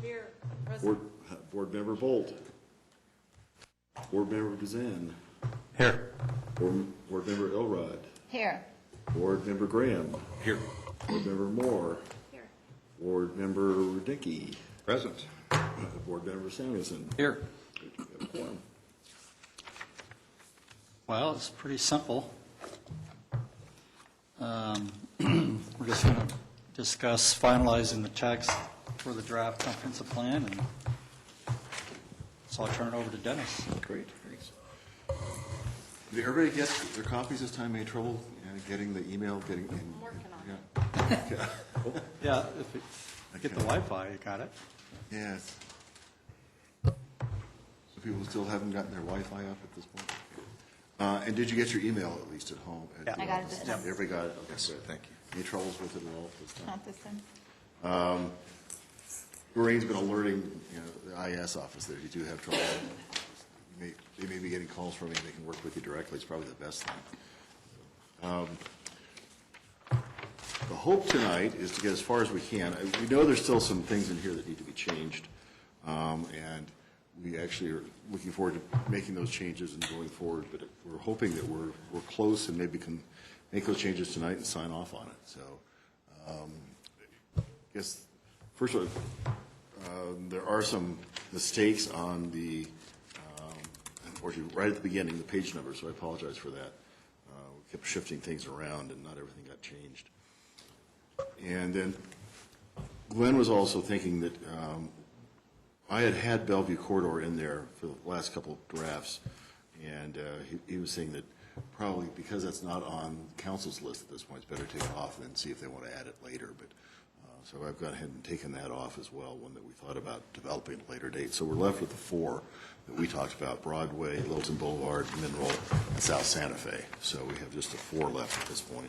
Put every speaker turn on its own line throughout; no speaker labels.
Here.
Board Member Bolt. Board Member Bazan.
Here.
Board Member Elrod.
Here.
Board Member Graham.
Here.
Board Member Moore.
Here.
Board Member Dickey.
Present.
Board Member Samuelson.
Here.
We have a quorum.
Well, it's pretty simple. We're just going to discuss finalizing the text for the draft comprehensive plan, and so I'll turn it over to Dennis.
Great, thanks. Did everybody get their copies this time? Any trouble getting the email?
I'm working on it.
Yeah.
Yeah, if you get the Wi-Fi, you got it.
Yes. So people still haven't gotten their Wi-Fi up at this point? And did you get your email at least at home?
Yeah.
I got it this time.
Everybody got it? Okay,
Yes,
good.
thank you.
Any troubles with it at all this time?
Not this time.
Lorraine's been alerting, the IS office that if you do have trouble, they may be getting calls from you, they can work with you directly. It's probably the best thing. The hope tonight is to get as far as we can. We know there's still some things in here that need to be changed, and we actually are looking forward to making those changes and going forward, but we're hoping that we're close and maybe can make those changes tonight and sign off on it. So I guess, first of all, there are some mistakes on the, unfortunately, right at the beginning, the page number, so I apologize for that. We kept shifting things around and not everything got changed. And then Glenn was also thinking that I had Bellevue Corridor in there for the last couple of drafts, and he was saying that probably because that's not on council's list at this point, it's better to take it off and then see if they want to add it later. But so I've gone ahead and taken that off as well, one that we thought about developing at a later date. So we're left with the four that we talked about: Broadway, Littleton Boulevard, Mineral, and South Santa Fe. So we have just the four left at this point.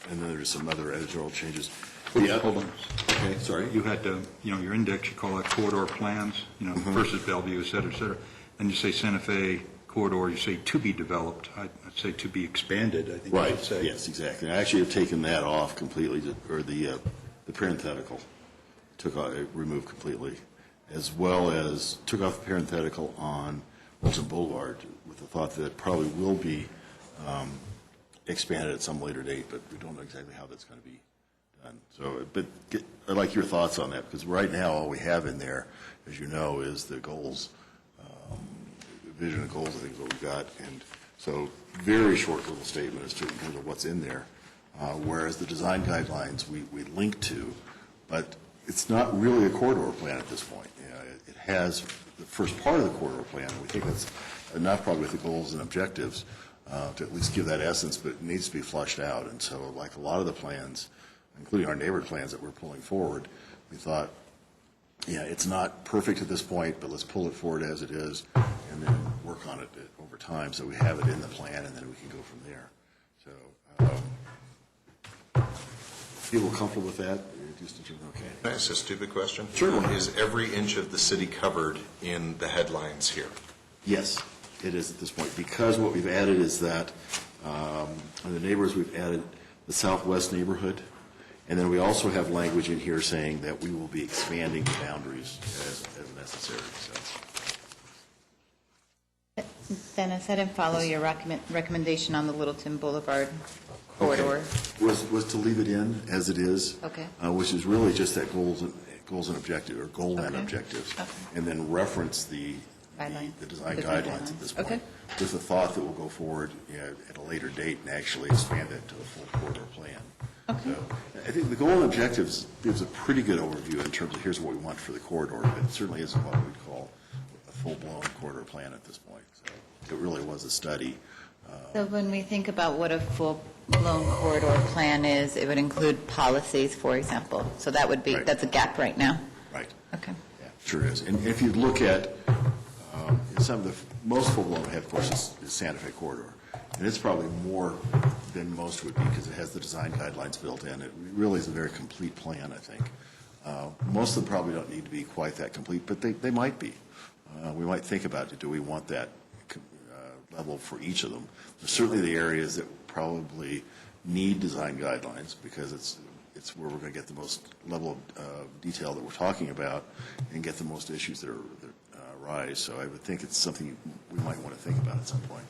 And then there's some other editorial changes.
Hold on.
Okay, sorry.
You had, your index, you call that corridor plans, versus Bellevue, et cetera, et cetera. Then you say Santa Fe corridor, you say to be developed. I'd say to be expanded, I think you
Right,
should say.
yes, exactly. I actually have taken that off completely, or the parenthetical, removed completely, as well as took off the parenthetical on Littleton Boulevard with the thought that it probably will be expanded at some later date, but we don't know exactly how that's going to be done. So, but I'd like your thoughts on that, because right now all we have in there, as you know, is the goals, vision and goals, I think is what we've got. And so very short little statement as to in terms of what's in there, whereas the design guidelines we link to, but it's not really a corridor plan at this point. It has the first part of the corridor plan, and we think that's enough probably with the goals and objectives to at least give that essence, but it needs to be flushed out. And so like a lot of the plans, including our neighborhood plans that we're pulling forward, we thought, yeah, it's not perfect at this point, but let's pull it forward as it is and then work on it over time so we have it in the plan and then we can go from there. So, people comfortable with that? Okay.
Can I ask a stupid question?
Sure.
Is every inch of the city covered in the headlines here?
Yes, it is at this point, because what we've added is that in the neighborhoods we've added the southwest neighborhood, and then we also have language in here saying that we will be expanding the boundaries as necessary. So.
Dennis, I didn't follow your recommendation on the Littleton Boulevard corridor.
Okay. Was to leave it in as it is,
Okay.
Which is really just that goals and objective, or goal and objectives, and then reference the design guidelines at this point, with the thought that we'll go forward at a later date and actually expand it to a full corridor plan.
Okay.
So I think the goal and objectives gives a pretty good overview in terms of here's what we want for the corridor, but it certainly isn't what we'd call a full-blown corridor plan at this point. So it really was a study.
So when we think about what a full-blown corridor plan is, it would include policies, for example. So that would be, that's a gap right now?
Right.
Okay.
Yeah, sure is. And if you look at some of the most full-blown we have, of course, is Santa Fe corridor. And it's probably more than most would be because it has the design guidelines built in. It really is a very complete plan, I think. Most of them probably don't need to be quite that complete, but they might be. We might think about, do we want that level for each of them? There's certainly the areas that probably need design guidelines because it's where we're going to get the most level of detail that we're talking about and get the most issues that arise. So I would think it's something we might want to think about at some point.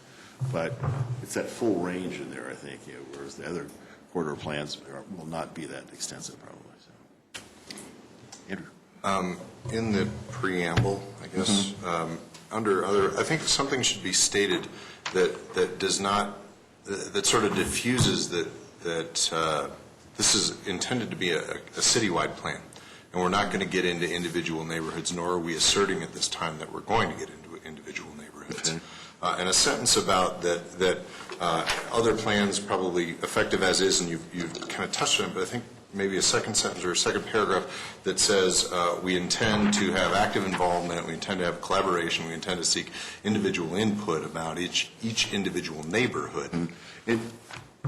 But it's that full range in there, I think, whereas the other corridor plans will not be that extensive, probably. So. Andrew.
In the preamble, I guess, under other, I think something should be stated that does not, that sort of diffuses that this is intended to be a citywide plan, and we're not going to get into individual neighborhoods, nor are we asserting at this time that we're going to get into individual neighborhoods.
Okay.
And a sentence about that other plans probably effective as is, and you've kind of touched on it, but I think maybe a second sentence or a second paragraph that says we intend to have active involvement, we intend to have collaboration, we intend to seek individual input about each individual neighborhood.
And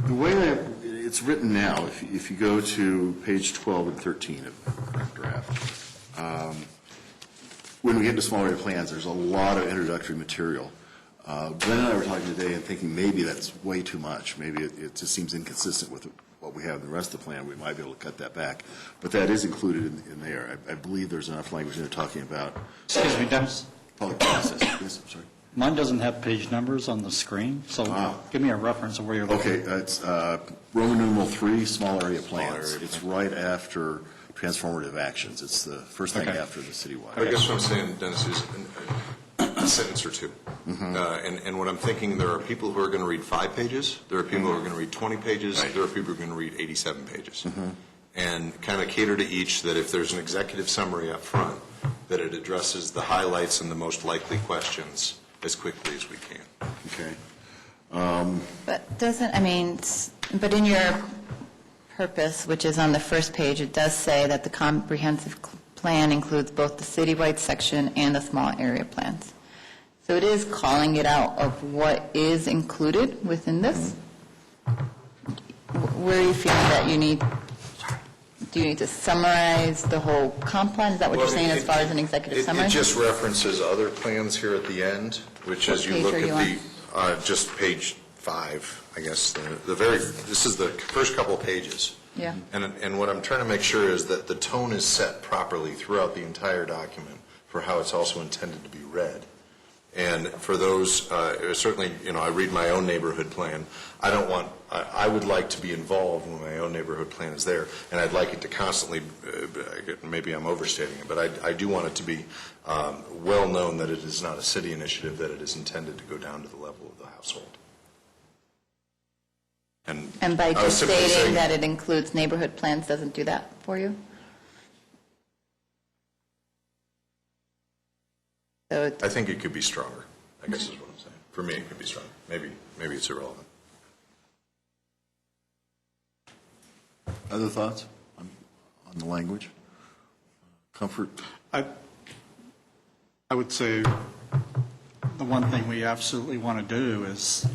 the way that it's written now, if you go to page 12 and 13 of the current draft, when we get to small area plans, there's a lot of introductory material. Glenn and I were talking today and thinking maybe that's way too much. Maybe it just seems inconsistent with what we have in the rest of the plan. We might be able to cut that back. But that is included in there. I believe there's enough language in there talking about
Excuse me, Dennis.
public process. Yes, I'm sorry.
Mine doesn't have page numbers on the screen, so give me a reference of where you're looking.
Okay, it's Roman numeral 3, small area plans.
area
It's right after transformative actions. It's the first thing
Okay.
after the citywide.
I guess what I'm saying, Dennis, is a sentence or two. And what I'm thinking, there are people who are going to read 5 pages, there are people who are going to read 20 pages, there are people who are going to read 87 pages. And kind of cater to each that if there's an executive summary up front, that it addresses the highlights and the most likely questions as quickly as we can.
Okay.
But doesn't, I mean, but in your purpose, which is on the first page, it does say that the comprehensive plan includes both the citywide section and the small area plans. So it is calling it out of what is included within this. Where do you feel that you need, do you need to summarize the whole comp plan? Is that what you're saying as far as an executive summary?
It just references other plans here at the end, which as you look at the, just page 5, I guess, this is the first couple of pages.
Yeah.
And what I'm trying to make sure is that the tone is set properly throughout the entire document for how it's also intended to be read. And for those, certainly, I read my own neighborhood plan. I would like to be involved when my own neighborhood plan is there, and I'd like it to constantly, maybe I'm overstating it, but I do want it to be well known that it is not a city initiative, that it is intended to go down to the level of the household.
And by
I was
just
simply
stating
saying-
that it includes neighborhood plans doesn't do that for you? So
I think it could be stronger, I guess is what I'm saying. For me, it could be stronger. Maybe it's irrelevant.
Other thoughts on the language? Comfort?
I would say the one thing we absolutely want to do is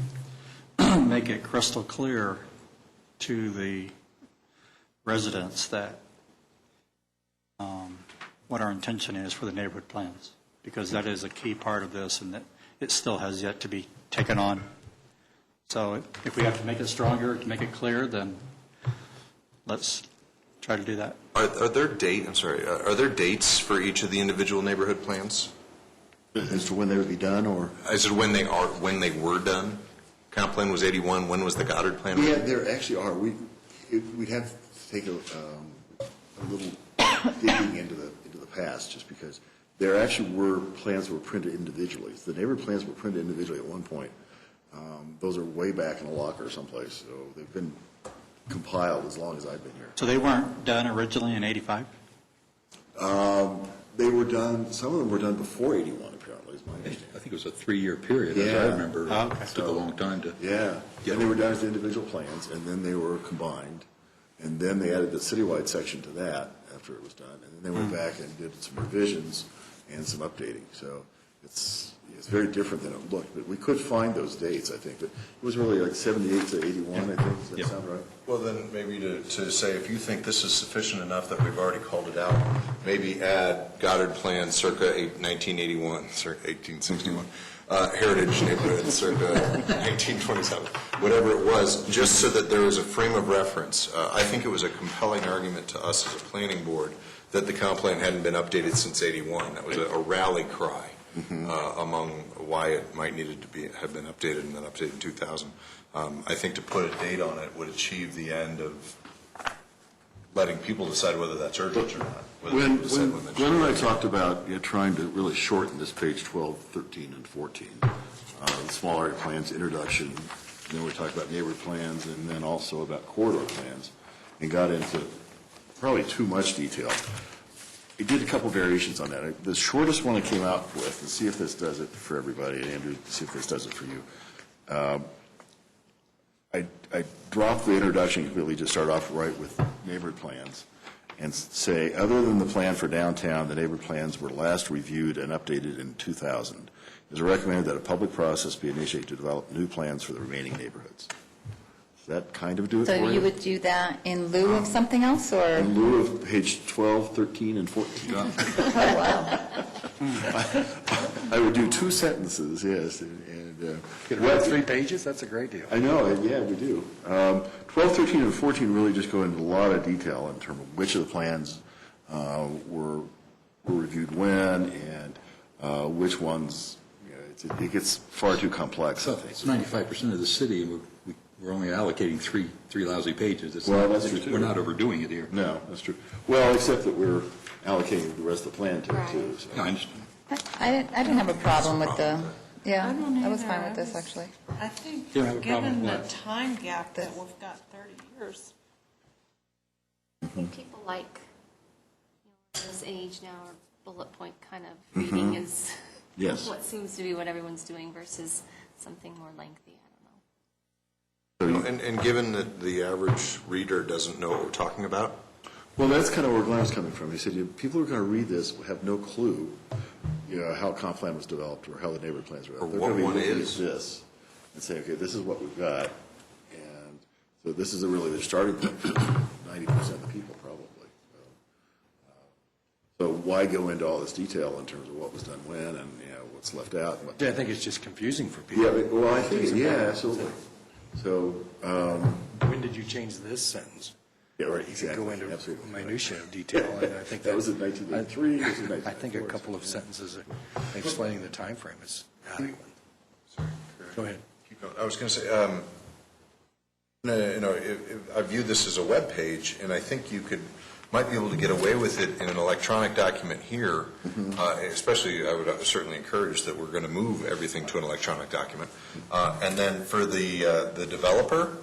make it crystal clear to the residents that what our intention is for the neighborhood plans, because that is a key part of this, and that it still has yet to be taken on. So if we have to make it stronger, to make it clear, then let's try to do that.
Are there dates for each of the individual neighborhood plans?
As to when they would be done, or?
Is it when they were done? Comp plan was 81. When was the Goddard plan?
Yeah, there actually are. We'd have to take a little digging into the past, just because there actually were plans that were printed individually. The neighborhood plans were printed individually at one point. Those are way back in a locker someplace, so they've been compiled as long as I've been here.
So they weren't done originally in 85?
They were done, some of them were done before 81, apparently, is my understanding.
I think it was a 3-year period, as I
Yeah.
remember.
Oh, okay.
It took a long time to.
Yeah, and they were done as individual plans, and then they were combined, and then they added the citywide section to that after it was done, and then they went back and did some revisions and some updating. So it's very different than it looked, but we could find those dates, I think. But it was really like 78 to 81, I think. Does that
Yeah.
sound right?
Well, then maybe to say, if you think this is sufficient enough that we've already called it out, maybe add Goddard plan circa 1981, circa 1861. heritage neighborhood circa 1927, whatever it was, just so that there was a frame of reference. I think it was a compelling argument to us as a planning board that the comp plan hadn't been updated since '81. That was a rally cry among why it might needed to have been updated and then updated in 2000. I think to put a date on it would achieve the end of letting people decide whether that's urgent or not.
When Glenn and I talked about trying to really shorten this page 12, 13, and 14, the small area plans, introduction, then we talked about neighborhood plans, and then also about corridor plans, and got into probably too much detail. We did a couple variations on that. The shortest one I came out with, and see if this does it for everybody, and Andrew, see if this does it for you. I dropped the introduction completely, just start off right with neighborhood plans and say, other than the plan for downtown, the neighborhood plans were last reviewed and updated in 2000. It is recommended that a public process be initiated to develop new plans for the remaining neighborhoods. Does that kind of do it for you?
So you would do that in lieu of something else, or?
In lieu of page 12, 13, and 14.
Oh, wow.
I would do two sentences, yes.
Get around 3 pages? That's a great deal.
I know, yeah, we do. 12, 13, and 14 really just go into a lot of detail in terms of which of the plans were reviewed when and which ones, it gets far too complex, I think.
It's 95% of the city, and we're only allocating three lousy pages.
Well, that's true, too.
We're not overdoing it here.
No, that's true. Well, except that we're allocating the rest of the plan to it, too. So.
No, I understand.
I didn't have a problem with the,
I don't
I was
either.
fine with this, actually.
I think,
You don't have a problem
given
with
the
what?
time gap that we've got 30 years,
I think people like, this age now, or bullet point kind of reading is
Yes.
what seems to be what everyone's doing versus something more lengthy. I don't know.
And given that the average reader doesn't know what we're talking about,
Well, that's kind of where Glenn was coming from. He said, people who are going to read this have no clue, how comp plan was developed or how the neighborhood plans were developed.
Or
They're going
what
to be
one
looking
is.
at this and say, okay, this is what we've got. And so this is really the starting point for 90% of the people, probably. So why go into all this detail in terms of what was done when and what's left out? And what
I think it's just confusing for people.
Yeah, well, I think, absolutely. So,
When did you change this sentence?
yeah, right,
You
exactly.
could go into
Absolutely.
minutiae of detail, and I think
That was in 1983, this is
I think a
1994.
couple of sentences explaining the time frame is adequate. Go ahead.
keep going. I was going to say, I view this as a web page, and I think you might be able to get away with it in an electronic document here. Especially, I would certainly encourage that we're going to move everything to an electronic document. And then for the developer,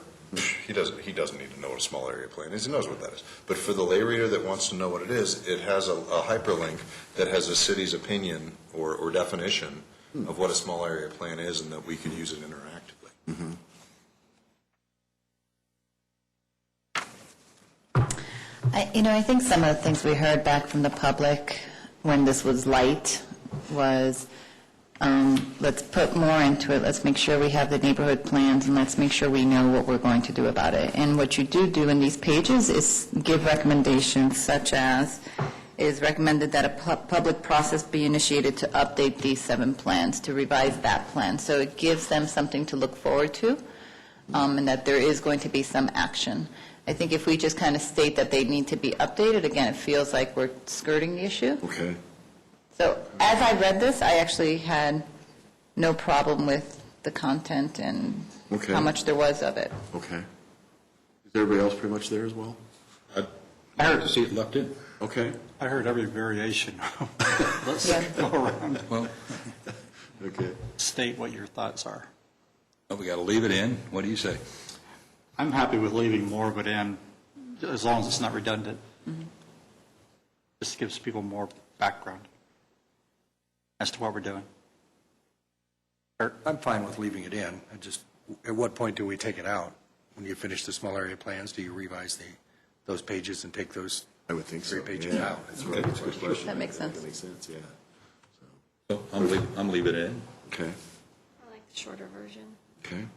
he doesn't need to know what a small area plan is. He knows what that is. But for the lay reader that wants to know what it is, it has a hyperlink that has a city's opinion or definition of what a small area plan is, and that we can use it interactively.
I think some of the things we heard back from the public when this was light was, let's put more into it, let's make sure we have the neighborhood plans, and let's make sure we know what we're going to do about it. And what you do in these pages is give recommendations such as, it is recommended that a public process be initiated to update these 7 plans, to revise that plan. So it gives them something to look forward to, and that there is going to be some action. I think if we just kind of state that they need to be updated, again, it feels like we're skirting the issue.
Okay.
So as I read this, I actually had no problem with the content and
Okay.
how much there was of it.
Okay. Is everybody else pretty much there as well?
I heard to see it left in.
Okay.
I heard every variation. Let's
Yeah.
go around,
Well,
Okay.
state what your thoughts are.
we got to leave it in. What do you say?
I'm happy with leaving more of it in, as long as it's not redundant. Just gives people more background as to what we're doing.
I'm fine with leaving it in. At what point do we take it out? When you finish the small area plans, do you revise those pages and take those
I would think so.
3 pages
Yeah.
out?
That's right. That's a good question.
That makes sense.
That makes sense, yeah.
So I'm leave it in.
Okay.
I like the shorter version.
Okay.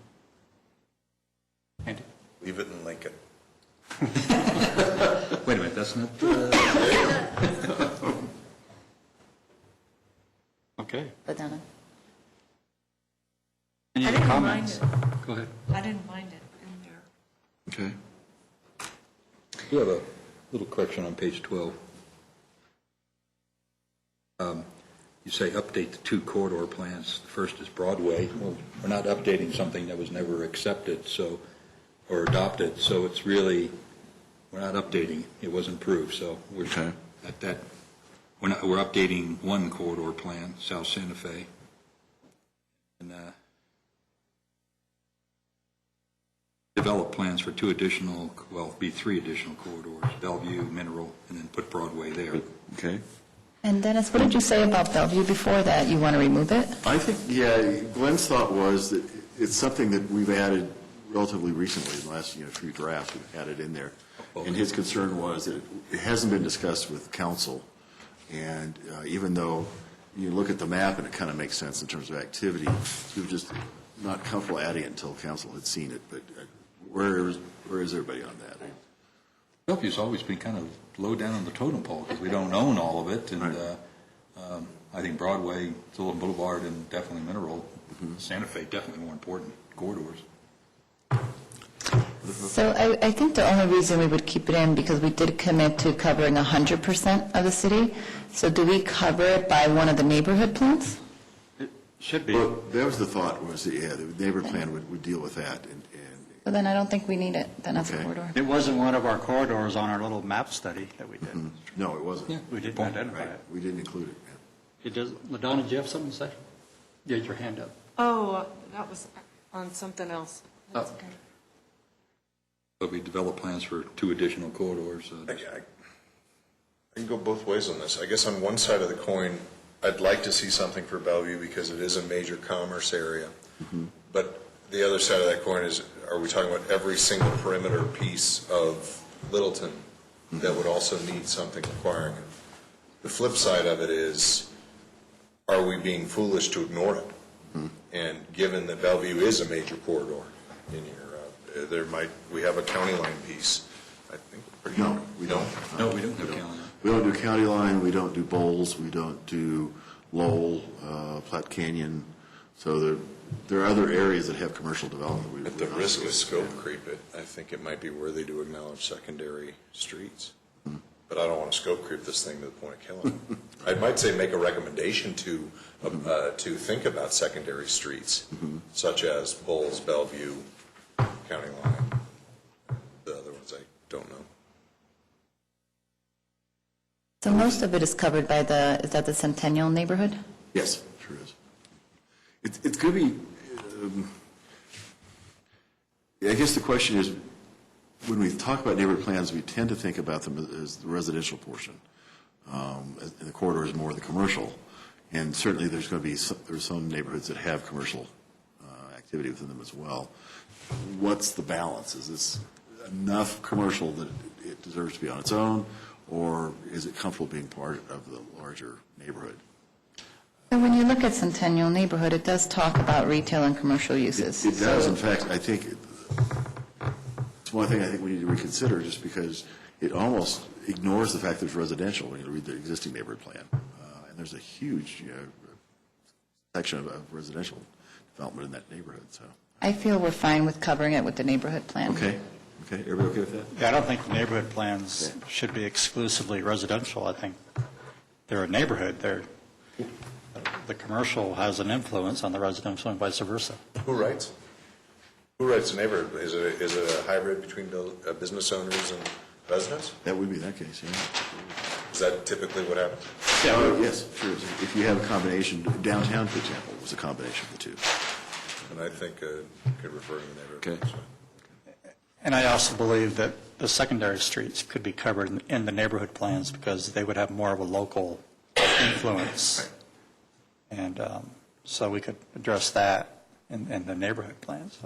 Andy?
Leave it in Lincoln.
Wait a minute, that's not,
Okay.
But Donna?
didn't mind
comments.
it.
Go ahead.
I didn't mind it in there.
Okay.
We have a little correction on page 12. You say update the 2 corridor plans. The first is Broadway. Well, we're not updating something that was never accepted, so, or adopted, so it's really, we're not updating. It wasn't approved, so we're
Okay.
at that. We're updating 1 corridor plan, South Santa Fe. And develop plans for 2 additional, well, be 3 additional corridors, Bellevue, Mineral, and then put Broadway there.
Okay.
And Dennis, what did you say about Bellevue before that? You want to remove it?
I think, yeah, Glenn's thought was that it's something that we've added relatively recently, in the last few drafts, we've added in there. And his concern was that it hasn't been discussed with council, and even though you look at the map and it kind of makes sense in terms of activity, we were just not comfortable adding it until council had seen it. But where is everybody on that?
Bellevue's always been kind of low down on the totem pole because we don't own all of it, and I think Broadway, Zillow Boulevard, and definitely Mineral, Santa Fe, definitely more important corridors.
So I think the only reason we would keep it in, because we did commit to covering 100% of the city. So do we cover it by one of the neighborhood plans?
It should be.
Well, that was the thought, was that, yeah, the neighbor plan would deal with that.
Well, then I don't think we need it, then as a
Okay.
corridor.
It wasn't one of our corridors on our little map study that we did.
No, it wasn't.
We didn't identify
Right,
it.
we didn't include it.
It does, LaDonna, did you have something to say? You had your hand up.
Oh, that was on something else. That's
Oh.
okay.
So we develop plans for 2 additional corridors.
I can go both ways on this. I guess on one side of the coin, I'd like to see something for Bellevue because it is a major commerce area. But the other side of that coin is, are we talking about every single perimeter piece of Littleton that would also need something requiring it? The flip side of it is, are we being foolish to ignore it? And given that Bellevue is a major corridor in here, we have a county line piece. I think we're pretty.
No, we don't.
No, we don't have county.
We don't do County Line, we don't do Bowles, we don't do Lowell, Platte Canyon. So there are other areas that have commercial development.
At the risk of scope creep, I think it might be worthy to acknowledge secondary streets. But I don't want to scope creep this thing to the point of killing it. I might say make a recommendation to think about secondary streets, such as Bowles, Bellevue, County Line. The other ones I don't know.
So most of it is covered by is that the Centennial neighborhood?
Yes, sure is. It's going to be, I guess the question is, when we talk about neighborhood plans, we tend to think about them as the residential portion. And the corridor is more the commercial. And certainly there's going to be there's some neighborhoods that have commercial activity within them as well. What's the balance? Is this enough commercial that it deserves to be on its own, or is it comfortable being part of the larger neighborhood?
So when you look at Centennial neighborhood, it does talk about retail and commercial uses.
It does. In fact, I think it's one thing I think we need to reconsider, just because it almost ignores the fact there's residential when you read the existing neighborhood plan. And there's a huge section of residential development in that neighborhood. So.
I feel we're fine with covering it with the neighborhood plan.
Okay. Everybody okay with that?
Yeah, I don't think the neighborhood plans should be exclusively residential. I think they're a neighborhood. The commercial has an influence on the residential and vice versa.
Who writes? Who writes the neighborhood? Is it a hybrid between business owners and residents?
That would be that case, yeah.
Is that typically what happens?
Yes, sure. If you have a combination, downtown, for example, was a combination of the two.
And I think could refer to the neighborhood.
Okay.
So.
And I also believe that the secondary streets could be covered in the neighborhood plans because they would have more of a local influence. And so we could address that in the neighborhood plans.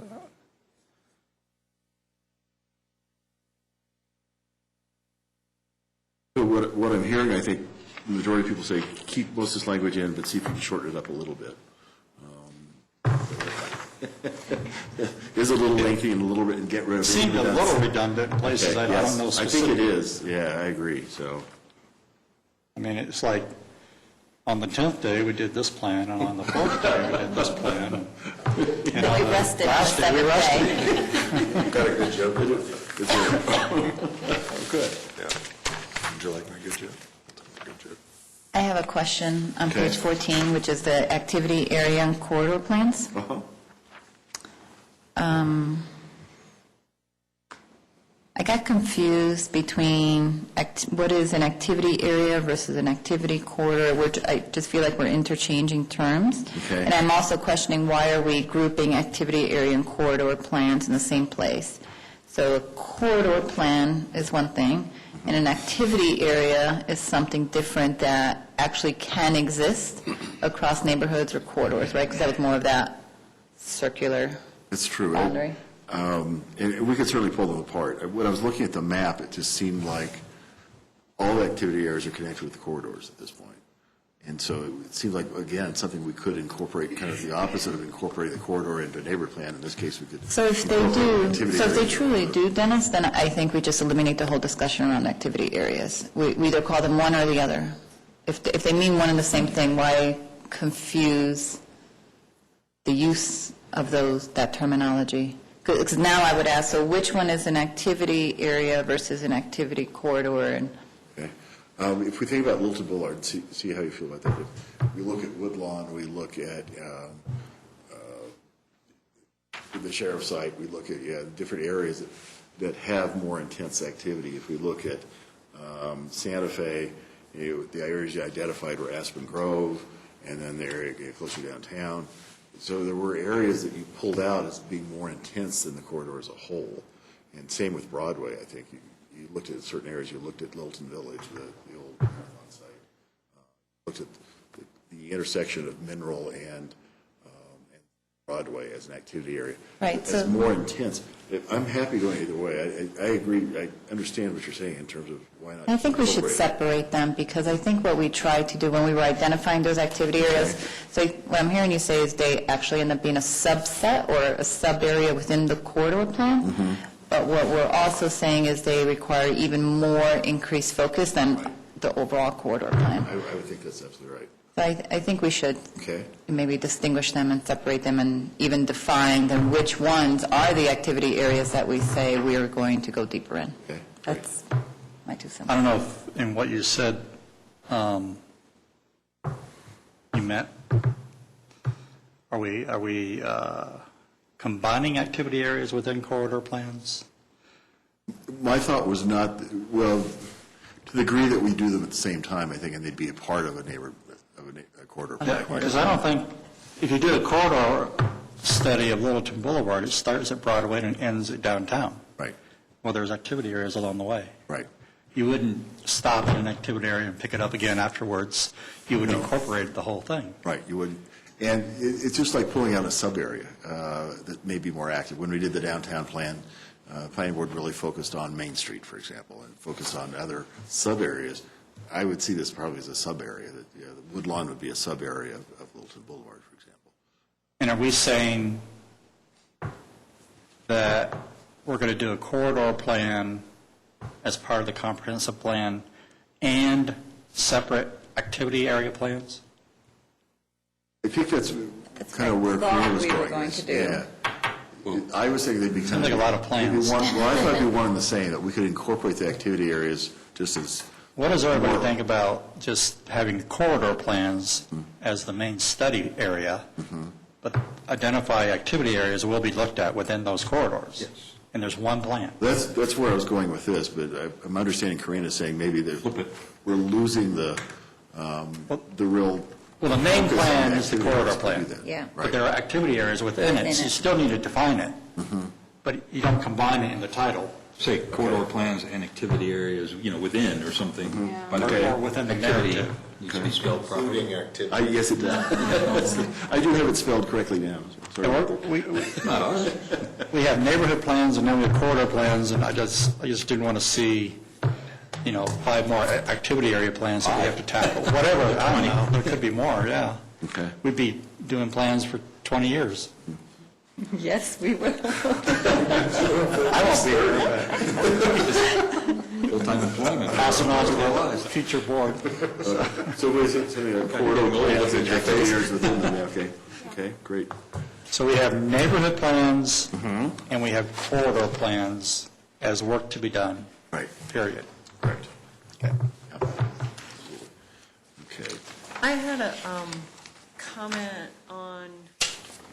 So what I'm hearing, I think the majority of people say, keep most of this language in, but see if you can shorten it up a little bit. Is a little lengthy and a little bit, and get rid of it.
Seemed a little redundant in places I don't know
I
specifically.
think it is, yeah, I agree, so.
I mean, it's like On the 10th day, we did this plan, and on the 4th day, we did this plan. And
Then we rested on the
last day, we
seventh day.
Got a good joke.
Good job. Good.
Yeah. Would you like my good joke? Good joke.
I have a question on
Okay.
page 14, which is the activity area and corridor plans.
Uh-huh.
I got confused between what is an activity area versus an activity corridor, which I just feel like we're interchanging terms.
Okay.
And I'm also questioning why are we grouping activity area and corridor plans in the same place? So a corridor plan is one thing, and an activity area is something different that actually can exist across neighborhoods or corridors, right? Because that was more of that circular
It's true.
boundary.
And we could certainly pull them apart. When I was looking at the map, it just seemed like all the activity areas are connected with the corridors at this point. And so it seemed like, again, something we could incorporate, kind of the opposite of incorporating the corridor into a neighborhood plan. In this case, we could.
So if they
incorporate
do,
activity
so if they
areas.
truly do, Dennis, then I think we just eliminate the whole discussion around activity areas. We either call them one or the other. If they mean one and the same thing, why confuse the use of that terminology? Because now I would ask, so which one is an activity area versus an activity corridor? And
Okay. If we think about Littleton Boulevard, see how you feel about that. If we look at Woodlawn, we look at the sheriff's site, we look at different areas that have more intense activity. If we look at Santa Fe, the areas you identified were Aspen Grove, and then the area closer downtown. So there were areas that you pulled out as being more intense than the corridor as a whole. And same with Broadway, I think. You looked at certain areas. You looked at Littleton Village, the old Marathon site. Looked at the intersection of Mineral and Broadway as an activity area.
Right,
It's
so-
more intense. I'm happy going either way. I agree. I understand what you're saying in terms of why not.
I think we should
incorporate it.
separate them, because I think what we tried to do when we were identifying those activity areas, so what I'm hearing you say is they actually end up being a subset or a sub-area within the corridor plan. But what we're also saying is they require even more increased focus than the overall corridor plan.
I would think that's absolutely right.
So I think we should
Okay.
maybe distinguish them and separate them and even define then which ones are the activity areas that we say we are going to go deeper in.
Okay.
That's my 2 cents.
I don't know if in what you said, you meant, are we combining activity areas within corridor plans?
My thought was not, well, to the degree that we do them at the same time, I think, and they'd be a part of a corridor plan.
Because I don't think, if you do a corridor study of Littleton Boulevard, it starts at Broadway and ends at downtown.
Right,
Well, there's activity areas along the way.
right.
You wouldn't stop in an activity area and pick it up again afterwards. You would incorporate the whole thing.
Right, you wouldn't. And it's just like pulling out a sub-area that may be more active. When we did the downtown plan, planning board really focused on Main Street, for example, and focused on other sub-areas. I would see this probably as a sub-area. That the Woodlawn would be a sub-area of Littleton Boulevard, for example.
And are we saying that we're going to do a corridor plan as part of the comprehensive plan and separate activity area plans?
I think that's kind of where
what I
Karina was
thought we were
going.
going to do.
Yeah. I was thinking they'd be kind
Seems like a lot of plans.
Well, I thought it'd be one and the same, that we could incorporate the activity areas just as.
What does everybody think about just having the corridor plans as the main study area, but identify activity areas that will be looked at within those corridors?
Yes.
And there's one plan.
That's where I was going with this, but I'm understanding Karina saying maybe that we're losing the real.
Well, the main
focus on
plan is the
activity
corridor
areas to
plan.
do that.
Yeah.
But
Right.
there are activity areas within it, so you still need to define it. But you don't combine it in the title.
Say corridor plans and activity areas, within or something.
Yeah.
By the
Okay.
way,
Or within the
activity
narrative.
needs to be spelled properly.
Including activity.
Yes, it does. I do have it spelled correctly now. Sorry
Yeah,
about that.
We have neighborhood plans and then we have corridor plans, and I just didn't want to see, 5 more activity area plans that we have to tackle. Whatever, I don't know, there could be more, yeah.
Okay.
We'd be doing plans for 20 years.
Yes, we will.
I won't be here.
We'll full-time employment.
Pass it on to the future board.
So what is it, so a corridor plans and activities within them, yeah, okay, great.
So we have neighborhood plans, and we have corridor plans as work to be done,
Right,
period.
correct.
Okay.
Okay.
I had a comment on,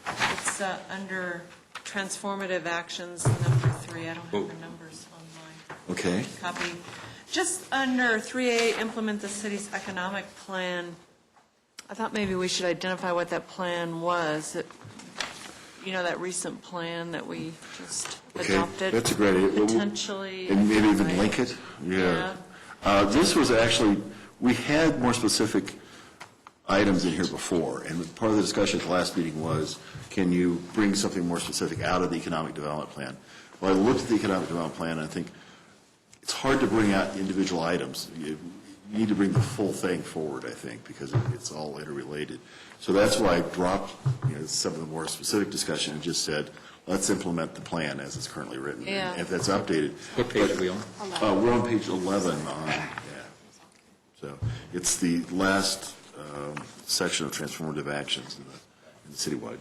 it's under transformative actions, number 3. I don't have the numbers on my
Okay.
copy. Just under 3A, implement the city's economic plan. I thought maybe we should identify what that plan was. That recent plan that we just
Okay,
adopted.
that's a great idea.
Potentially.
And maybe even
right?
link it?
Yeah.
This was actually, we had more specific items in here before, and part of the discussion at the last meeting was, can you bring something more specific out of the economic development plan? Well, I looked at the economic development plan, and I think it's hard to bring out individual items. You need to bring the full thing forward, I think, because it's all interrelated. So that's why I dropped some of the more specific discussion and just said, let's implement the plan as it's currently written.
Yeah.
And if that's updated.
What page are we on?
We're on page 11 So it's the last section of transformative actions in the citywide.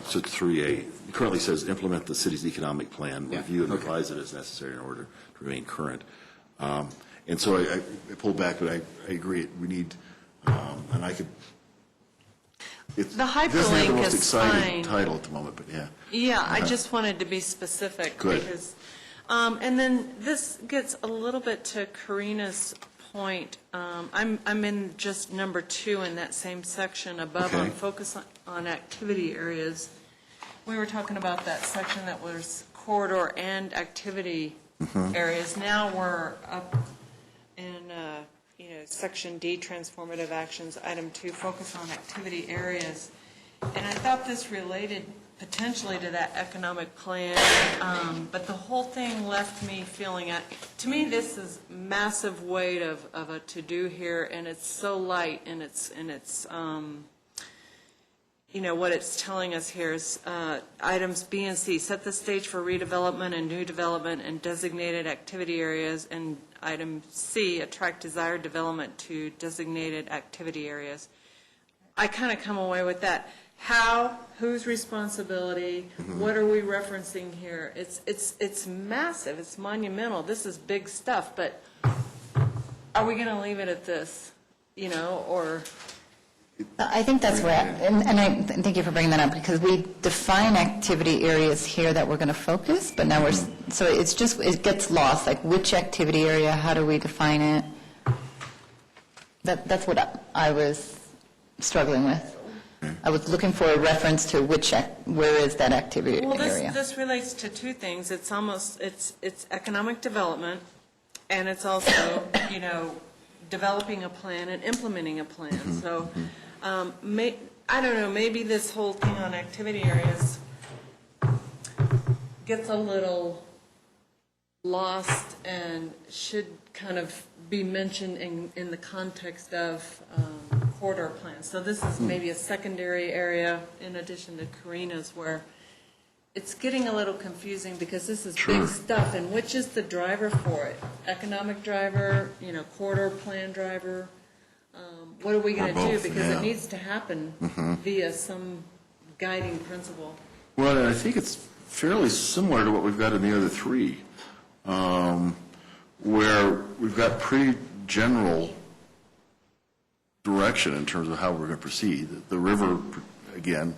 So it's 3A. It currently says implement the city's economic plan, review and revise it as necessary in order to remain current. And so I pulled back, but I agree. We need, and I could.
The
This is the
hyperlink
most
is
exciting
fine.
title at the moment, but yeah.
Yeah, I just wanted to be specific.
Good.
Because, and then this gets a little bit to Karina's point. I'm in just number 2 in that same section above on
Okay.
focus on activity areas. We were talking about that section that was corridor and activity areas. Now we're up in, section D, transformative actions, item 2, focus on activity areas. And I thought this related potentially to that economic plan, but the whole thing left me feeling, to me, this is massive weight of a to-do here, and it's so light, and it's what it's telling us here is items B and C, set the stage for redevelopment and new development and designated activity areas, and item C, attract desired development to designated activity areas. I kind of come away with that. How, whose responsibility, what are we referencing here? It's massive, it's monumental, this is big stuff, but are we going to leave it at this, or?
I think that's where, and I thank you for bringing that up, because we define activity areas here that we're going to focus, but now so it's just, it gets lost, like which activity area, how do we define it? That's what I was struggling with. I was looking for a reference to where is that activity area?
Well, this relates to 2 things. It's it's economic development, and it's also, developing a plan and implementing a plan. So, I don't know, maybe this whole thing on activity areas gets a little lost and should kind of be mentioned in the context of corridor plans. So this is maybe a secondary area in addition to Karina's, where it's getting a little confusing because this is big stuff, and which is the driver for it? Economic driver, corridor plan driver? What are we going to do? Because it needs to happen via some guiding principle.
Well, and I think it's fairly similar to what we've got in the other 3, where we've got pretty general direction in terms of how we're going to proceed. The river, again,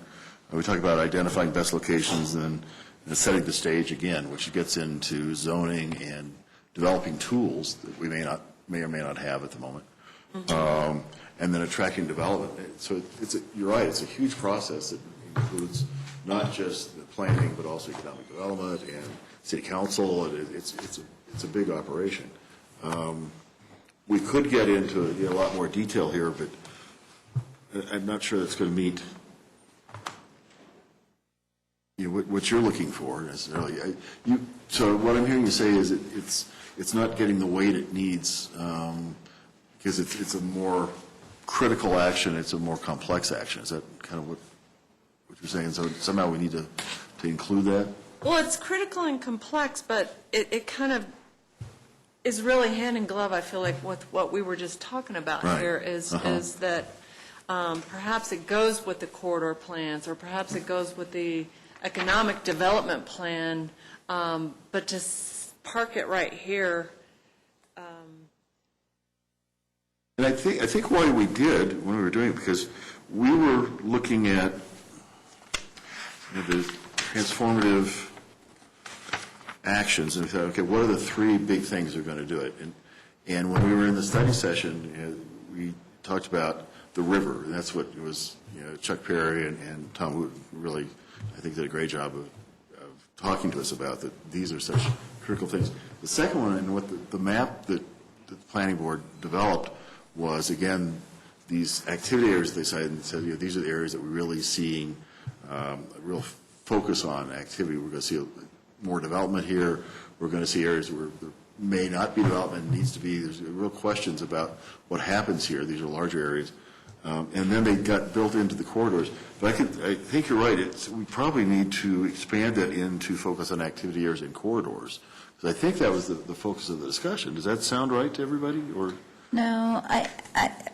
we talk about identifying best locations and setting the stage again, which gets into zoning and developing tools that we may or may not have at the moment, and then attracting development. So you're right, it's a huge process that includes not just the planning, but also economic development and city council. It's a big operation. We could get into a lot more detail here, but I'm not sure that's going to meet what you're looking for necessarily. So what I'm hearing you say is it's not getting the weight it needs because it's a more critical action, it's a more complex action. Is that kind of what you're saying? So somehow we need to include that?
Well, it's critical and complex, but it kind of is really hand in glove, I feel like, with what we were just talking about
Right.
here, is that perhaps it goes with the corridor plans, or perhaps it goes with the economic development plan, but to park it right here.
And I think why we did when we were doing it, because we were looking at the transformative actions, and we thought, okay, what are the three big things that are going to do it? And when we were in the study session, we talked about the river, and that's what it was, Chuck Perry and Tom Wood really, I think, did a great job of talking to us about that these are such critical things. The second one, and what the map that the planning board developed was, again, these activity areas they cited, and said, these are the areas that we're really seeing a real focus on activity. We're going to see more development here. We're going to see areas where there may not be development, needs to be. There's real questions about what happens here. These are larger areas. And then they got built into the corridors. But I think you're right. We probably need to expand that into focus on activity areas and corridors. Because I think that was the focus of the discussion. Does that sound right to everybody? Or
No,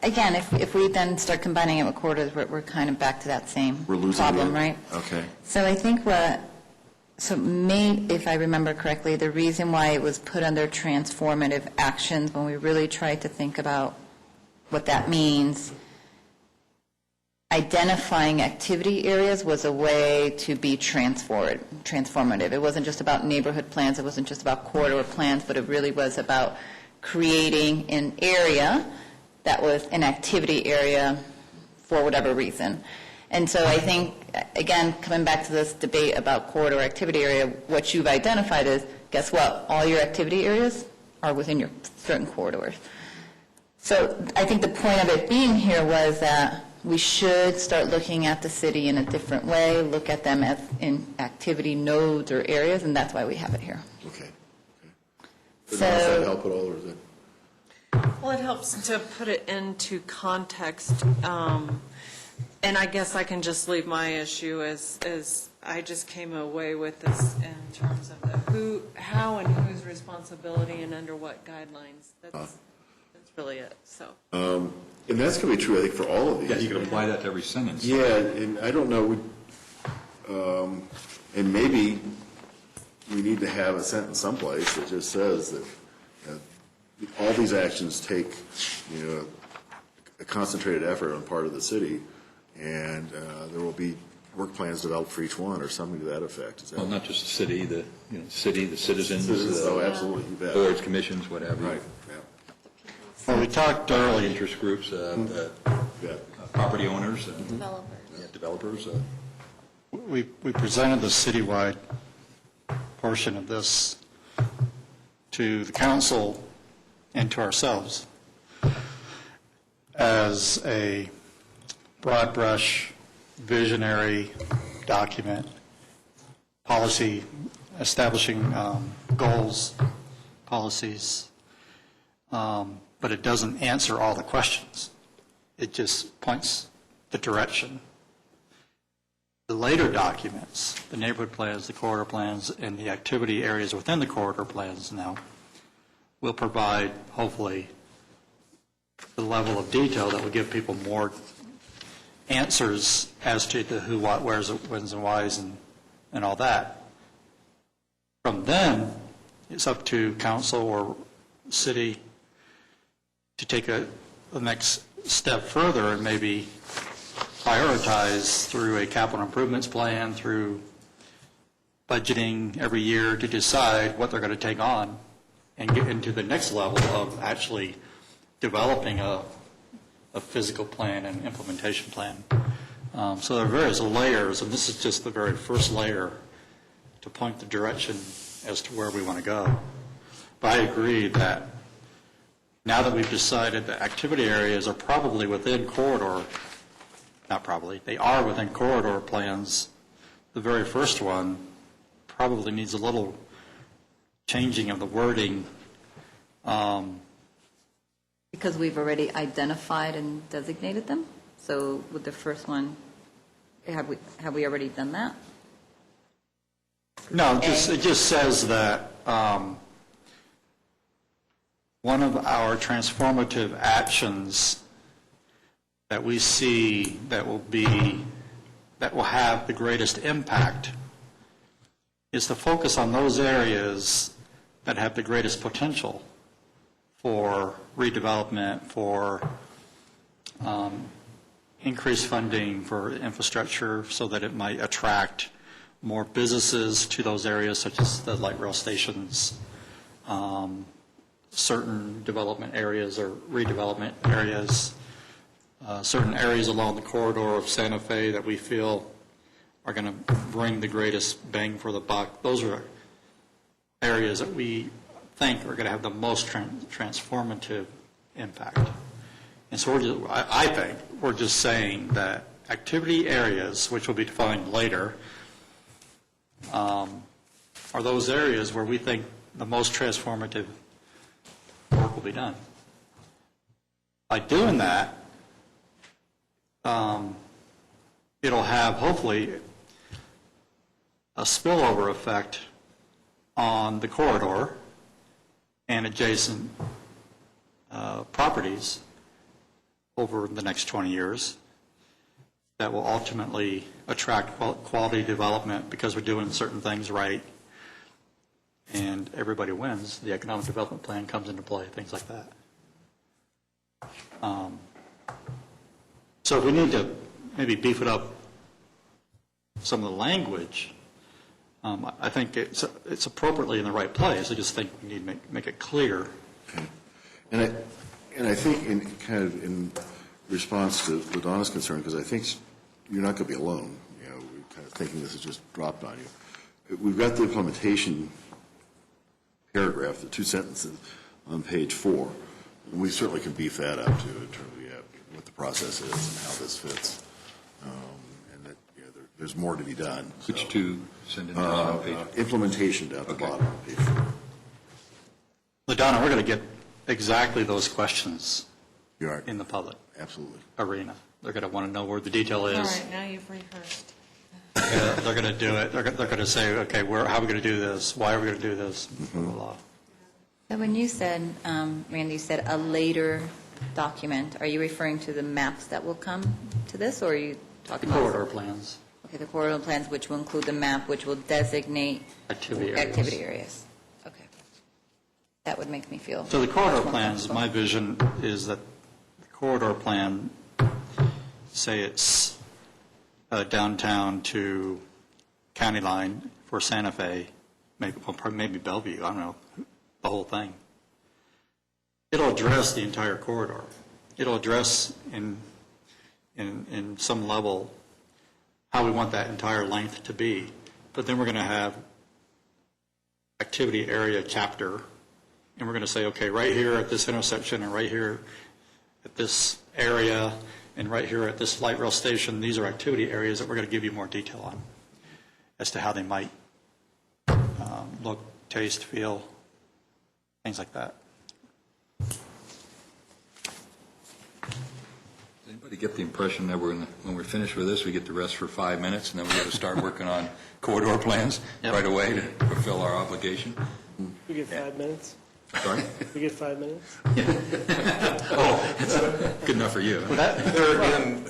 again, if we then start combining it with corridors, we're kind of back to that same
we're losing
problem,
it?
right?
Okay.
So I think if I remember correctly, the reason why it was put under transformative actions, when we really tried to think about what that means, identifying activity areas was a way to be transformative. It wasn't just about neighborhood plans, it wasn't just about corridor plans, but it really was about creating an area that was an activity area for whatever reason. And so I think, again, coming back to this debate about corridor activity area, what you've identified is, guess what? All your activity areas are within your certain corridors. So I think the point of it being here was that we should start looking at the city in a different way, look at them as in activity nodes or areas, and that's why we have it here.
Okay.
So-
Does that help at all, or is it?
Well, it helps to put it into context, and I guess I can just leave my issue as I just came away with this in terms of the how and whose responsibility and under what guidelines. That's really it, so.
And that's going to be true, I think, for all of these.
Yeah, you can apply that to every sentence.
Yeah, and I don't know, and maybe we need to have a sentence someplace that just says that all these actions take, a concentrated effort on part of the city, and there will be work plans developed for each one, or something to that effect. Is that
Well, not just the city, the citizens,
Oh, absolutely, you bet.
boards, commissions, whatever.
Right, yeah.
Well, we talked earlier,
Interest groups,
Yeah.
property owners,
Developers.
developers.
we presented the citywide portion of this to the council and to ourselves as a broad brush, visionary document, policy, establishing goals, policies, but it doesn't answer all the questions. It just points the direction. The later documents, the neighborhood plans, the corridor plans, and the activity areas within the corridor plans now will provide, hopefully, the level of detail that will give people more answers as to the who, what, where's, when's, and why's, and all that. From then, it's up to council or city to take the next step further and maybe prioritize through a capital improvements plan, through budgeting every year to decide what they're going to take on and get into the next level of actually developing a physical plan and implementation plan. So there are various layers, and this is just the very first layer to point the direction as to where we want to go. But I agree that now that we've decided that activity areas are probably within corridor, not probably, they are within corridor plans, the very first one probably needs a little changing of the wording.
Because we've already identified and designated them? So with the first one, have we already done that?
No, it just says that one of our transformative actions that we see that will have the greatest impact is to focus on those areas that have the greatest potential for redevelopment, for increased funding for infrastructure so that it might attract more businesses to those areas, such as the light rail stations, certain development areas or redevelopment areas, certain areas along the corridor of Santa Fe that we feel are going to bring the greatest bang for the buck. Those are areas that we think are going to have the most transformative impact. And so I think we're just saying that activity areas, which will be defined later, are those areas where we think the most transformative work will be done. By doing that, it'll have hopefully a spillover effect on the corridor and adjacent properties over the next 20 years that will ultimately attract quality development because we're doing certain things right, and everybody wins. The economic development plan comes into play, things like that. So if we need to maybe beef it up some of the language, I think it's appropriately in the right place. I just think we need to make it clear.
Okay. And I think in response to Donna's concern, because I think you're not going to be alone, we're kind of thinking this is just dropped on you. We've got the implementation paragraph, the 2 sentences on page 4, and we certainly can beef that up too in terms of what the process is and how this fits, and that there's more to be done.
Which to send in on page?
Implementation down at the bottom of page 4.
LaDonna, we're going to get exactly those questions
You are.
in the public
Absolutely.
arena. They're going to want to know where the detail is.
All right, now you've rehearsed.
They're going to do it. They're going to say, okay, how are we going to do this? Why are we going to do this? Blah, blah, blah.
So when you said, Randy, you said a later document, are you referring to the maps that will come to this, or are you
The
talking about?
corridor plans.
Okay, the corridor plans, which will include the map, which will designate
Activity areas.
activity areas. Okay. That would make me feel.
So the corridor
much more
plans,
comfortable.
my vision is that the corridor plan, say it's downtown to county line for Santa Fe, maybe Bellevue, I don't know, the whole thing. It'll address the entire corridor. It'll address in some level how we want that entire length to be. But then we're going to have activity area chapter, and we're going to say, okay, right here at this intersection and right here at this area and right here at this light rail station, these are activity areas that we're going to give you more detail on as to how they might look, taste, feel, things like that.
Anybody get the impression that when we're finished with this, we get the rest for 5 minutes, and then we got to start working on corridor plans right away to fulfill our obligation?
We get 5 minutes.
Sorry?
We get 5 minutes.
Oh, it's good enough for you.
There again,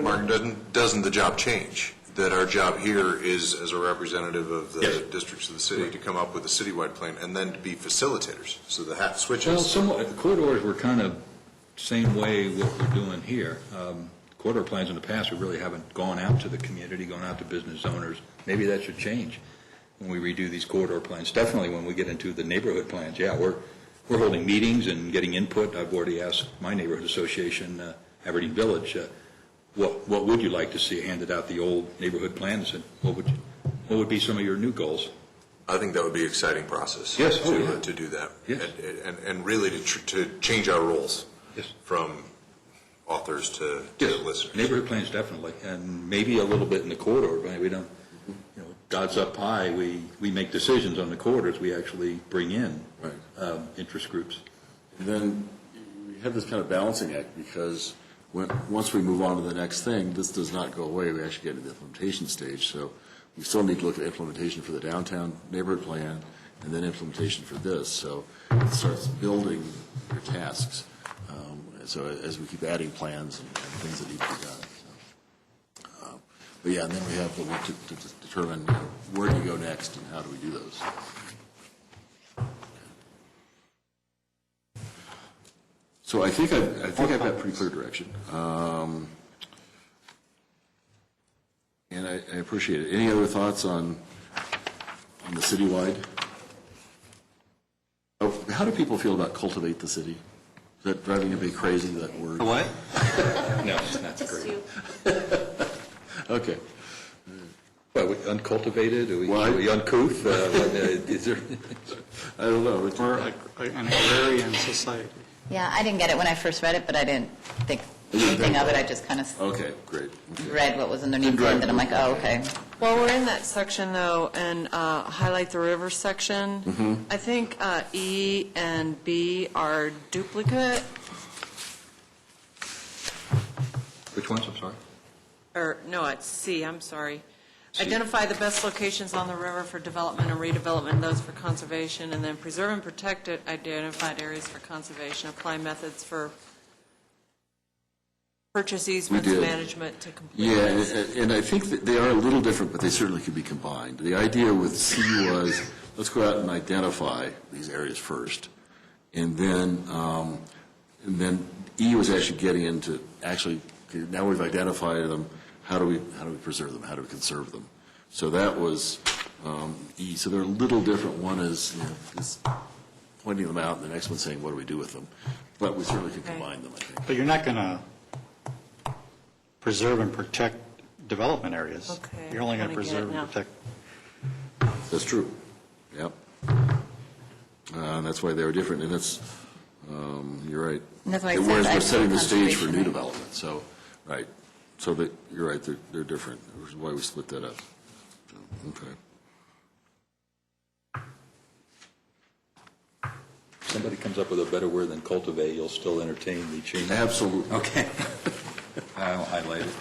Mark, doesn't the job change? That our job here is, as a representative of the districts of the city, to come up with a citywide plan and then to be facilitators. So the hat switches.
Well, somewhat, the corridors were kind of same way what we're doing here. Corridor plans in the past, we really haven't gone out to the community, gone out to business owners. Maybe that should change when we redo these corridor plans. Definitely when we get into the neighborhood plans, we're holding meetings and getting input. I've already asked my neighborhood association, Aberdeen Village, what would you like to see handed out the old neighborhood plans, and what would be some of your new goals?
I think that would be an exciting process.
Yes.
To do that.
Yes.
And really to change our roles.
Yes.
From authors to listeners.
Neighborhood plans, definitely, and maybe a little bit in the corridor, but we don't, God's up high, we make decisions on the corridors, we actually bring in interest groups.
And then we have this kind of balancing act because once we move on to the next thing, this does not go away. We actually get into the implementation stage. So we still need to look at implementation for the downtown neighborhood plan and then implementation for this. So it starts building your tasks. So as we keep adding plans and things that need to be done. So, but yeah, and then we have the work to determine where do you go next and how do we do those. So I think I've got pretty clear direction, and I appreciate it. Any other thoughts on the citywide? Oh, how do people feel about cultivate the city? Is that driving you crazy, that word?
What? No, that's
Just
great.
you.
Okay.
Well, we uncultivated, are we uncouth? Is there?
I don't know.
We're an agrarian society.
Yeah, I didn't get it when I first read it, but I didn't think anything of it. I just kind of
Okay, great. Okay.
read what was underneath it, and then I'm like, oh, okay.
While we're in that section, though, and highlight the river section, I think E and B are duplicate,
Which ones, I'm sorry?
or, no, it's C, I'm sorry. Identify the best locations on the river for development and redevelopment, those for conservation, and then preserve and protect identified areas for conservation. Apply methods for purchase easements,
did.
management to complete.
Yeah, and I think that they are a little different, but they certainly could be combined. The idea with C was, let's go out and identify these areas first, and then E was actually getting into okay, now we've identified them. How do we preserve them? How do we conserve them? So that was E. So they're a little different. One is is pointing them out, and the next one's saying, what do we do with them? But we certainly can combine them, I think.
But you're not going to preserve and protect development areas.
Okay,
You're only going to
I get it
preserve
now.
and protect.
That's true. Yep. And that's why they were different, and that's, you're right.
And that's why I said
Whereas we're
I
setting the stage for
conservation,
new
right?
development, so, right. So that, you're right, they're different, which is why we split that up. So, okay.
If somebody comes up with a better word than cultivate, you'll still entertain the change?
Absolutely.
Okay. I'll highlight it.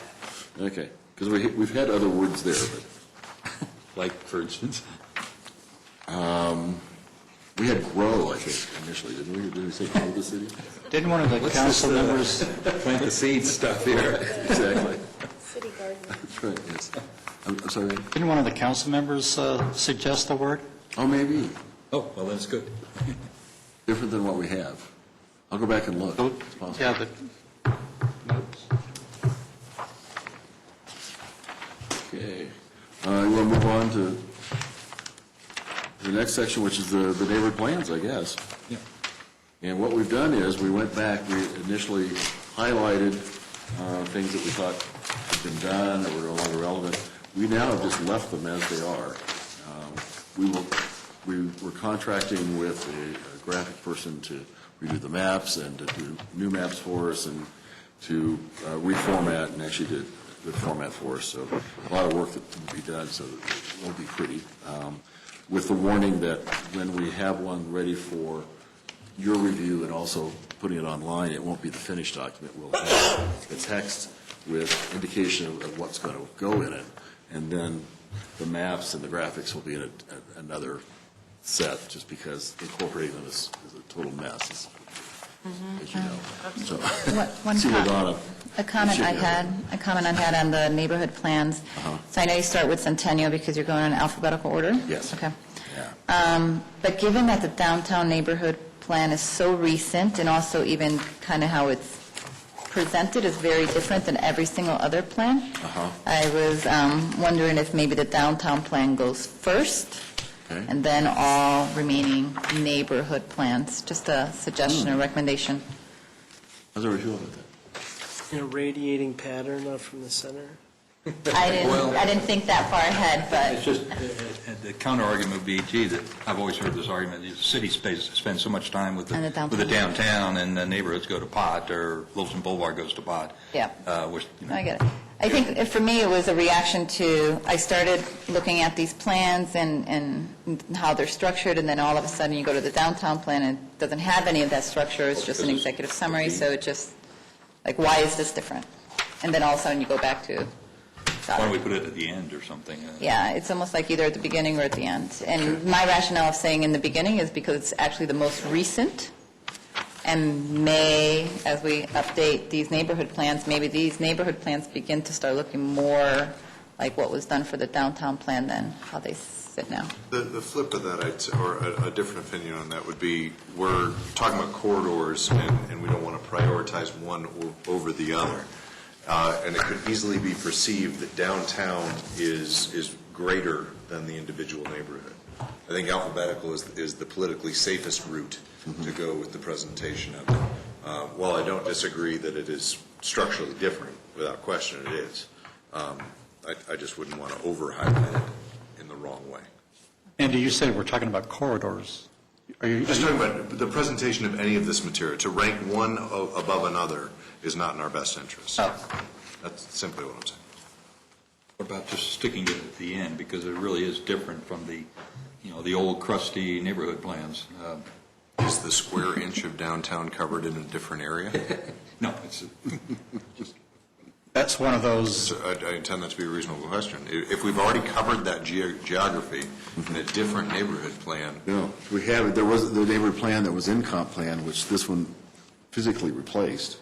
Okay, because we've had other words there, but
Like, for instance?
we had grow, I think, initially, didn't we? Did we say grow the city?
Didn't one of the council members,
Plant the seed stuff here.
Exactly.
City garden.
That's right, yes. I'm sorry.
didn't one of the council members suggest the word?
Oh, maybe.
Oh, well, that's good.
Different than what we have. I'll go back and look. It's possible.
Yeah, the notes.
Okay. You want to move on to the next section, which is the neighborhood plans, I guess.
Yeah.
And what we've done is, we went back, we initially highlighted things that we thought had been done that were no longer relevant. We now have just left them as they are. We were contracting with a graphic person to redo the maps and to do new maps for us and to reformat, and actually did the format for us. So a lot of work that will be done, so it won't be pretty. With the warning that when we have one ready for your review and also putting it online, it won't be the finished document. We'll have the text with indication of what's going to go in it, and then the maps and the graphics will be in another set, just because incorporating them is a total mess, as you know. So,
One
see what Donna.
A comment I had on the neighborhood plans. So I know you start with Centennial because you're going in alphabetical order?
Yes.
Okay.
Yeah.
But given that the downtown neighborhood plan is so recent, and also even kind of how it's presented is very different than every single other plan, I was wondering if maybe the downtown plan goes first,
Okay.
and then all remaining neighborhood plans. Just a suggestion or recommendation.
How's everybody feel about that?
In a radiating pattern up from the center.
I didn't think that far ahead, but...
It's just, the counter argument would be, gee, that I've always heard this argument, the city spends so much time with
And the downtown.
with the downtown, and the neighborhoods go to pot, or Wilson Boulevard goes to pot.
Yeah.
Which, you know,
I get it. I think for me, it was a reaction to, I started looking at these plans and how they're structured, and then all of a sudden you go to the downtown plan and it doesn't have any of that structure, it's just an executive summary, so it just, like, why is this different? And then all of a sudden you go back to
Why don't we put it at the end or something?
Yeah, it's almost like either at the beginning or at the end. And my rationale of saying in the beginning is because it's actually the most recent, and may, as we update these neighborhood plans, maybe these neighborhood plans begin to start looking more like what was done for the downtown plan than how they sit now.
The flip of that, or a different opinion on that would be, we're talking about corridors, and we don't want to prioritize one over the other. And it could easily be perceived that downtown is greater than the individual neighborhood. I think alphabetical is the politically safest route to go with the presentation of it. While I don't disagree that it is structurally different, without question it is, I just wouldn't want to over-highlight it in the wrong way.
Andy, you said we're talking about corridors. Are you
Just talking about the presentation of any of this material. To rank one above another is not in our best interest.
Oh.
That's simply what I'm saying.
What about just sticking it at the end, because it really is different from the old crusty neighborhood plans.
Is the square inch of downtown covered in a different area?
No, it's
That's one of those.
I intend that to be a reasonable question. If we've already covered that geography in a different neighborhood plan.
No, we have it. There was the neighborhood plan that was in comp plan, which this one physically replaced,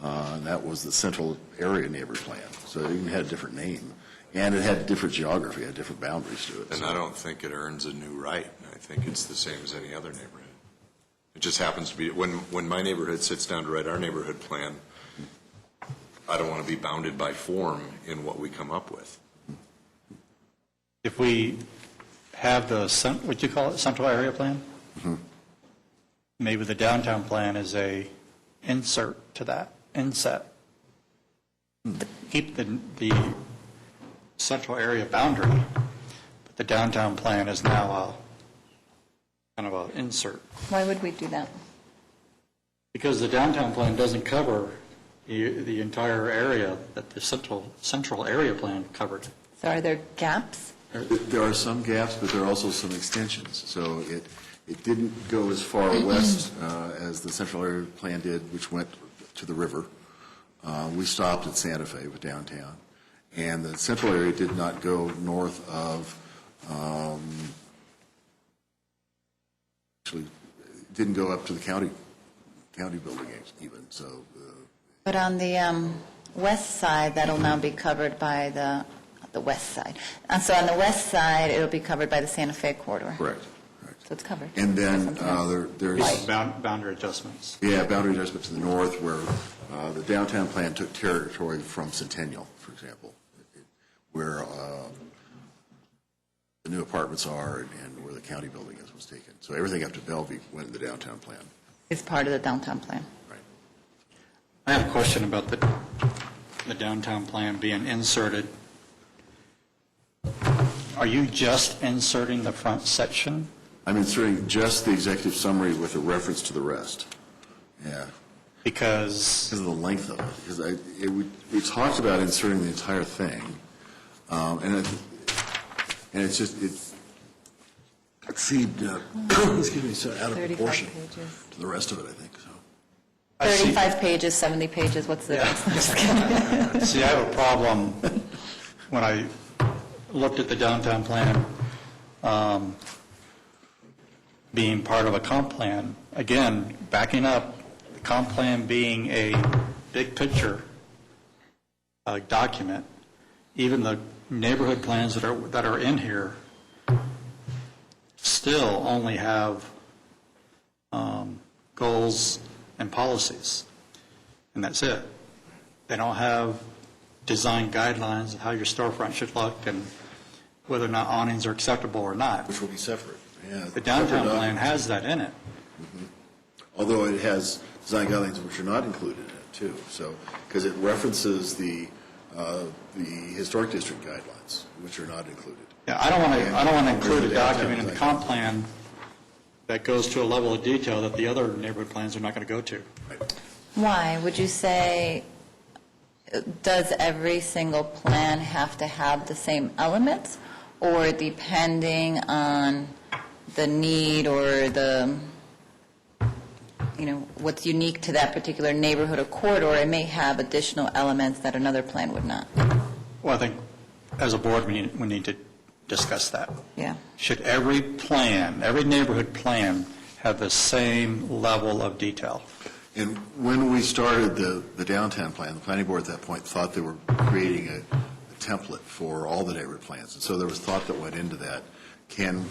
and that was the central area neighborhood plan. So it even had a different name, and it had different geography, had different boundaries to it.
And I don't think it earns a new right. I think it's the same as any other neighborhood. It just happens to be, when my neighborhood sits down to write our neighborhood plan, I don't want to be bounded by form in what we come up with.
If we have the, what do you call it, central area plan? Maybe the downtown plan is a insert to that, inset. Keep the central area boundary, but the downtown plan is now a kind of an insert.
Why would we do that?
Because the downtown plan doesn't cover the entire area that the central area plan covered.
So are there gaps?
There are some gaps, but there are also some extensions. So it didn't go as far west as the central area plan did, which went to the river. We stopped at Santa Fe with downtown. And the central area did not go north of, actually, didn't go up to the county building even, so.
But on the west side, that'll now be covered by the west side. And so on the west side, it'll be covered by the Santa Fe corridor.
Correct.
So it's covered.
And then there's.
Like boundary adjustments.
Yeah, boundary adjustment to the north where the downtown plan took territory from Centennial, for example, where the new apartments are and where the county building is was taken. So everything up to Bellevue went in the downtown plan.
It's part of the downtown plan.
Right.
I have a question about the downtown plan being inserted. Are you just inserting the front section?
I'm inserting just the executive summary with a reference to the rest. Yeah.
Because
Because of the length of it. Because we talked about inserting the entire thing, and it's just, it seemed, excuse me, so out of
35
proportion
pages.
to the rest of it, I think, so.
35 pages, 70 pages, what's the difference?
See, I have a problem when I looked at the downtown plan being part of a comp plan. Again, backing up, the comp plan being a big picture document, even the neighborhood plans that are in here still only have goals and policies, and that's it. They don't have design guidelines of how your storefront should look and whether or not awnings are acceptable or not.
Which will be separate, yeah.
The downtown plan has that in it.
Although it has design guidelines which are not included in it, too, so, because it references the historic district guidelines, which are not included.
Yeah, I don't want to include a
the downtown
document in the
design
comp plan that goes to a level of detail that the other neighborhood plans are not going to go to.
Why? Would you say, does every single plan have to have the same elements? Or depending on the need or the, what's unique to that particular neighborhood or corridor, it may have additional elements that another plan would not?
Well, I think as a board, we need to discuss that.
Yeah.
Should every plan, every neighborhood plan have the same level of detail?
And when we started the downtown plan, the planning board at that point thought they were creating a template for all the neighborhood plans. And so there was thought that went into that. Can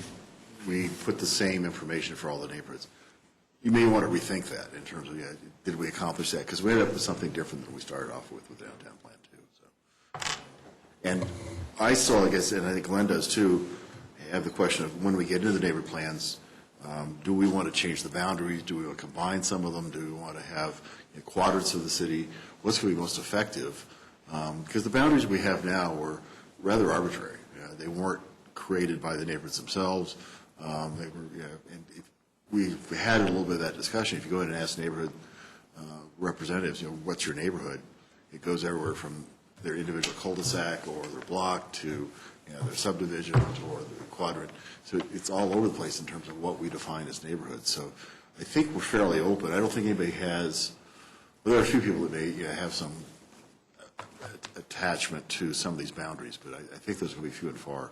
we put the same information for all the neighborhoods? You may want to rethink that in terms of, did we accomplish that? Because we ended up with something different than we started off with the downtown plan, too. So. And I still, I guess, and I think Glenn does, too, have the question of when we get into the neighborhood plans, do we want to change the boundaries? Do we want to combine some of them? Do we want to have quadrants of the city? What's going to be most effective? Because the boundaries we have now were rather arbitrary. They weren't created by the neighborhoods themselves. They were, and if we had a little bit of that discussion. If you go in and ask neighborhood representatives, what's your neighborhood? It goes everywhere from their individual cul-de-sac or their block to their subdivisions or the quadrant. So it's all over the place in terms of what we define as neighborhoods. So I think we're fairly open. I don't think anybody has, well, there are a few people that may have some attachment to some of these boundaries, but I think those are going to be few and far.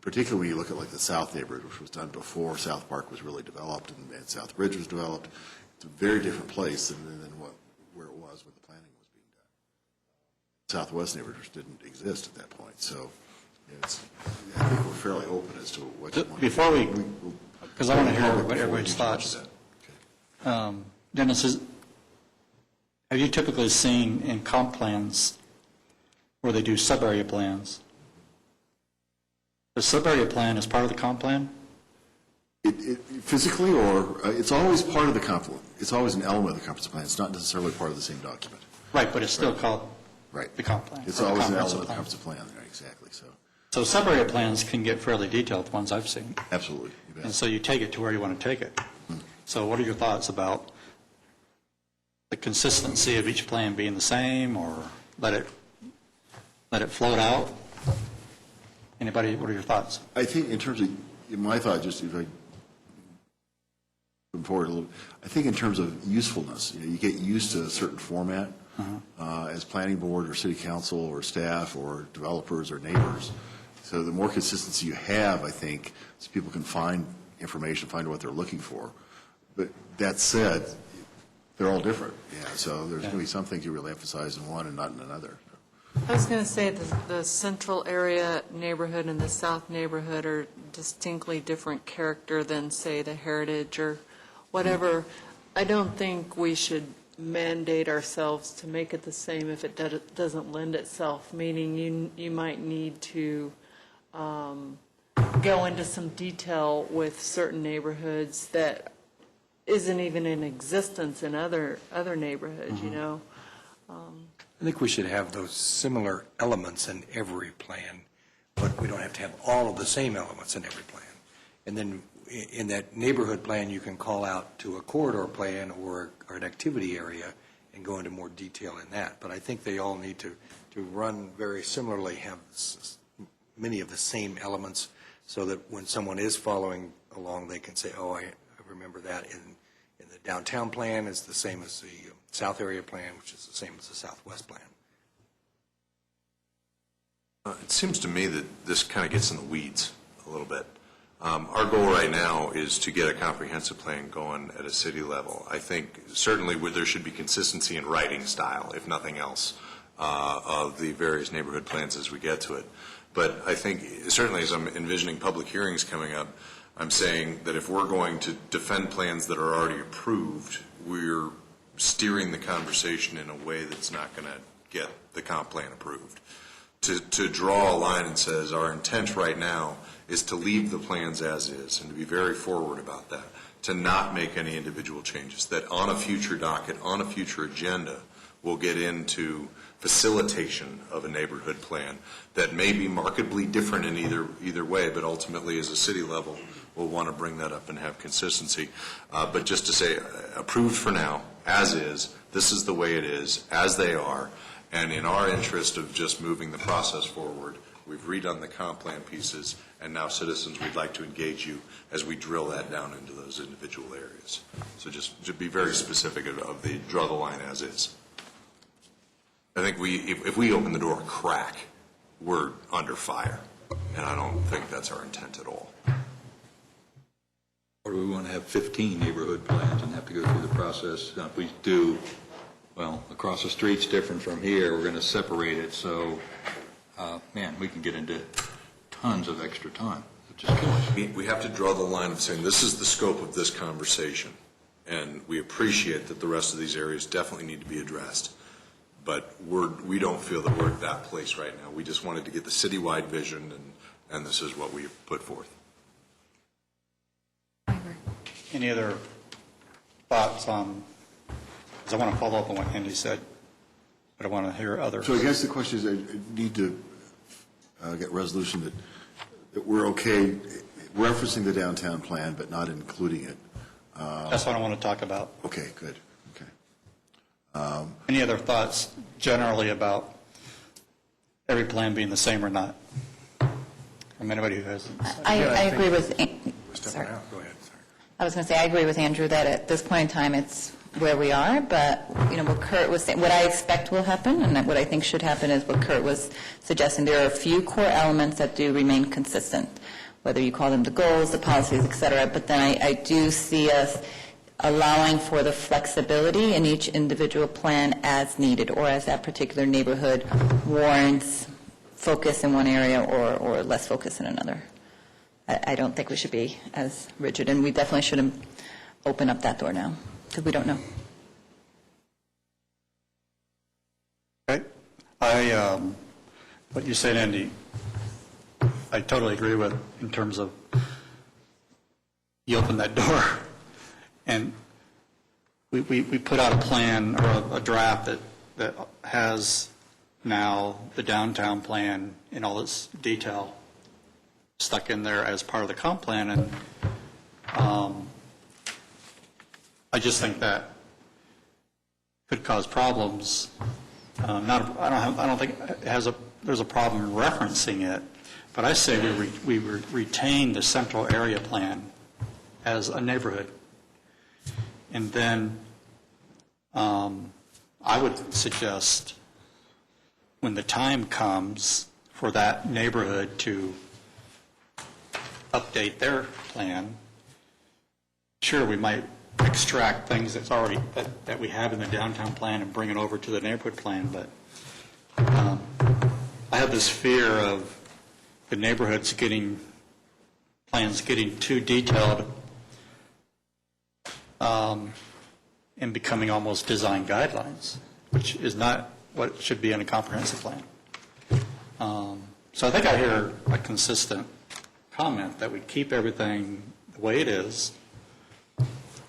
Particularly when you look at like the South neighborhood, which was done before South Park was really developed and South Ridge was developed. It's a very different place than where it was when the planning was being done. Southwest neighborhood didn't exist at that point, so I think we're fairly open as to what you want.
Before we, because I want to hear what everybody's thoughts.
Okay.
Dennis, have you typically seen in comp plans where they do sub-area plans? The sub-area plan is part of the comp plan?
Physically, or it's always part of the comp plan. It's always an element of the comprehensive plan. It's not necessarily part of the same document.
Right, but it's still called
right.
The comp plan.
It's always an element of the comprehensive plan. Right, exactly.
So sub-area plans can get fairly detailed, the ones I've seen.
Absolutely. You bet.
And so you take it to where you want to take it. So what are your thoughts about the consistency of each plan being the same, or let it float out? Anybody, what are your thoughts?
I think in terms of, my thought, just if I come forward a little, I think in terms of usefulness, you get used to a certain format as planning board or city council or staff or developers or neighbors. So the more consistency you have, I think, so people can find information, find what they're looking for. But that said, they're all different. So there's going to be some things you really emphasize in one and not in another.
I was going to say the central area neighborhood and the south neighborhood are distinctly different character than, say, the heritage or whatever. I don't think we should mandate ourselves to make it the same if it doesn't lend itself, meaning you might need to go into some detail with certain neighborhoods that isn't even in existence in other neighborhoods,
I think we should have those similar elements in every plan, but we don't have to have all of the same elements in every plan. And then in that neighborhood plan, you can call out to a corridor plan or an activity area and go into more detail in that. But I think they all need to run very similarly, have many of the same elements, so that when someone is following along, they can say, oh, I remember that in the downtown plan is the same as the South area plan, which is the same as the Southwest plan.
It seems to me that this kind of gets in the weeds a little bit. Our goal right now is to get a comprehensive plan going at a city level. I think certainly there should be consistency in writing style, if nothing else, of the various neighborhood plans as we get to it. But I think certainly as I'm envisioning public hearings coming up, I'm saying that if we're going to defend plans that are already approved, we're steering the conversation in a way that's not going to get the comp plan approved. To draw a line and says our intent right now is to leave the plans as is and to be very forward about that, to not make any individual changes, that on a future docket, on a future agenda, we'll get into facilitation of a neighborhood plan that may be markedly different in either way, but ultimately as a city level, we'll want to bring that up and have consistency. But just to say, approved for now, as is, this is the way it is, as they are, and in our interest of just moving the process forward, we've redone the comp plan pieces, and now citizens, we'd like to engage you as we drill that down into those individual areas. So just to be very specific of the draw the line as is. I think if we open the door a crack, we're under fire. And I don't think that's our intent at all.
Or do we want to have 15 neighborhood plans and have to go through the process? Now, if we do, well, across the street's different from here, we're going to separate it, so, man, we can get into tons of extra time. Just
We have to draw the line of saying, this is the scope of this conversation, and we appreciate that the rest of these areas definitely need to be addressed. But we don't feel that we're at that place right now. We just wanted to get the citywide vision, and this is what we put forth.
Any other thoughts on, because I want to follow up on what Andy said, but I want to hear others.
So I guess the question is, I need to get resolution that we're okay referencing the downtown plan, but not including it.
That's what I want to talk about.
Okay, good.
Any other thoughts generally about every plan being the same or not? From anybody who hasn't?
I agree with,
Stepping out, go ahead, sorry.
I was going to say, I agree with Andrew that at this point in time, it's where we are, but, what Kurt was saying, what I expect will happen, and what I think should happen is what Kurt was suggesting. There are a few core elements that do remain consistent, whether you call them the goals, the policies, et cetera, but then I do see us allowing for the flexibility in each individual plan as needed, or as that particular neighborhood warrants focus in one area or less focus in another. I don't think we should be as rigid, and we definitely shouldn't open up that door now, because we don't know.
Okay. What you said, Andy, I totally agree with in terms of you open that door. And we put out a plan or a draft that has now the downtown plan in all its detail stuck in there as part of the comp plan, and I just think that could cause problems. I don't think it has there's a problem referencing it, but I say we retain the central area plan as a neighborhood. And then I would suggest when the time comes for that neighborhood to update their plan, sure, we might extract things that's already, that we have in the downtown plan and bring it over to the neighborhood plan, but I have this fear of the neighborhoods plans getting too detailed and becoming almost design guidelines, which is not what should be in a comprehensive plan. So I think I hear a consistent comment that we keep everything the way it is,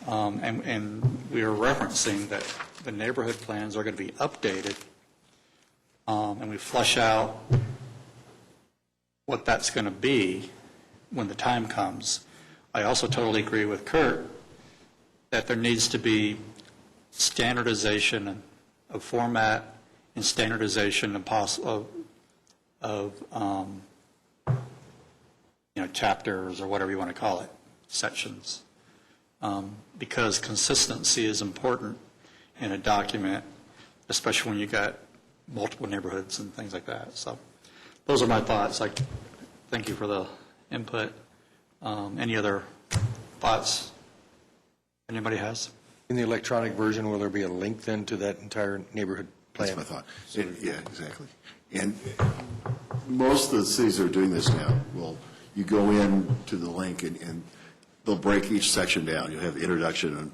and we are referencing that the neighborhood plans are going to be updated, and we flush out what that's going to be when the time comes. I also totally agree with Kurt that there needs to be standardization of format and standardization of chapters or whatever you want to call it, sections, because consistency is important in a document, especially when you got multiple neighborhoods and things like that. So those are my thoughts. Thank you for the input. Any other thoughts anybody has?
In the electronic version, will there be a link then to that entire neighborhood plan?
That's my thought. Yeah, exactly. And most of the cities that are doing this now, you go in to the link and they'll break each section down. You'll have the introduction and,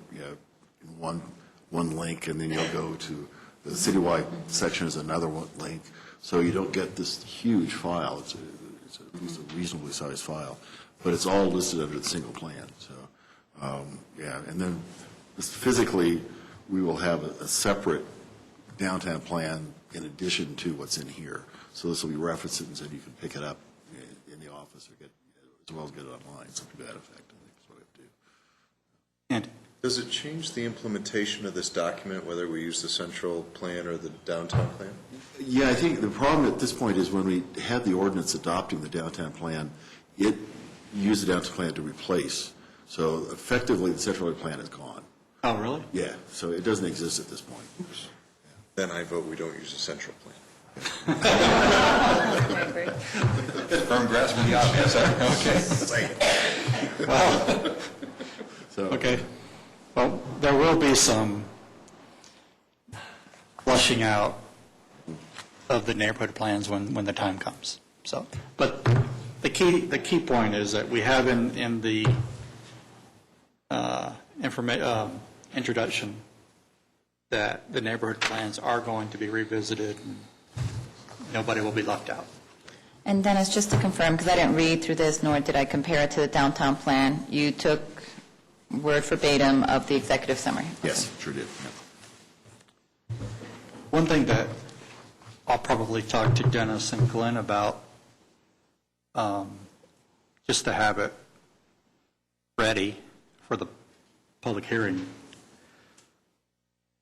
in one link, and then you'll go to the citywide section is another link. So you don't get this huge file. It's at least a reasonably sized file, but it's all listed under the single plan. So, and then physically, we will have a separate downtown plan in addition to what's in here. So this will be referenced, and you can pick it up in the office or as well as get it online, something to that effect. I think is what I have to do.
And
Does it change the implementation of this document, whether we use the central plan or the downtown plan?
Yeah, I think the problem at this point is when we had the ordinance adopting the downtown plan, it used the downtown plan to replace. So effectively, the central plan is gone.
oh, really?
Yeah, so it doesn't exist at this point.
Then I vote we don't use the central plan.
I agree.
Firm grasp on the obvious, okay.
Well,
So,
okay. Well, there will be some flushing out of the neighborhood plans when the time comes. So, but the key point is that we have in the introduction that the neighborhood plans are going to be revisited, and nobody will be left out.
And Dennis, just to confirm, because I didn't read through this, nor did I compare it to the downtown plan, you took word verbatim of the executive summary?
yes, sure did. Yeah.
One thing that I'll probably talk to Dennis and Glenn about, just to have it ready for the public hearing.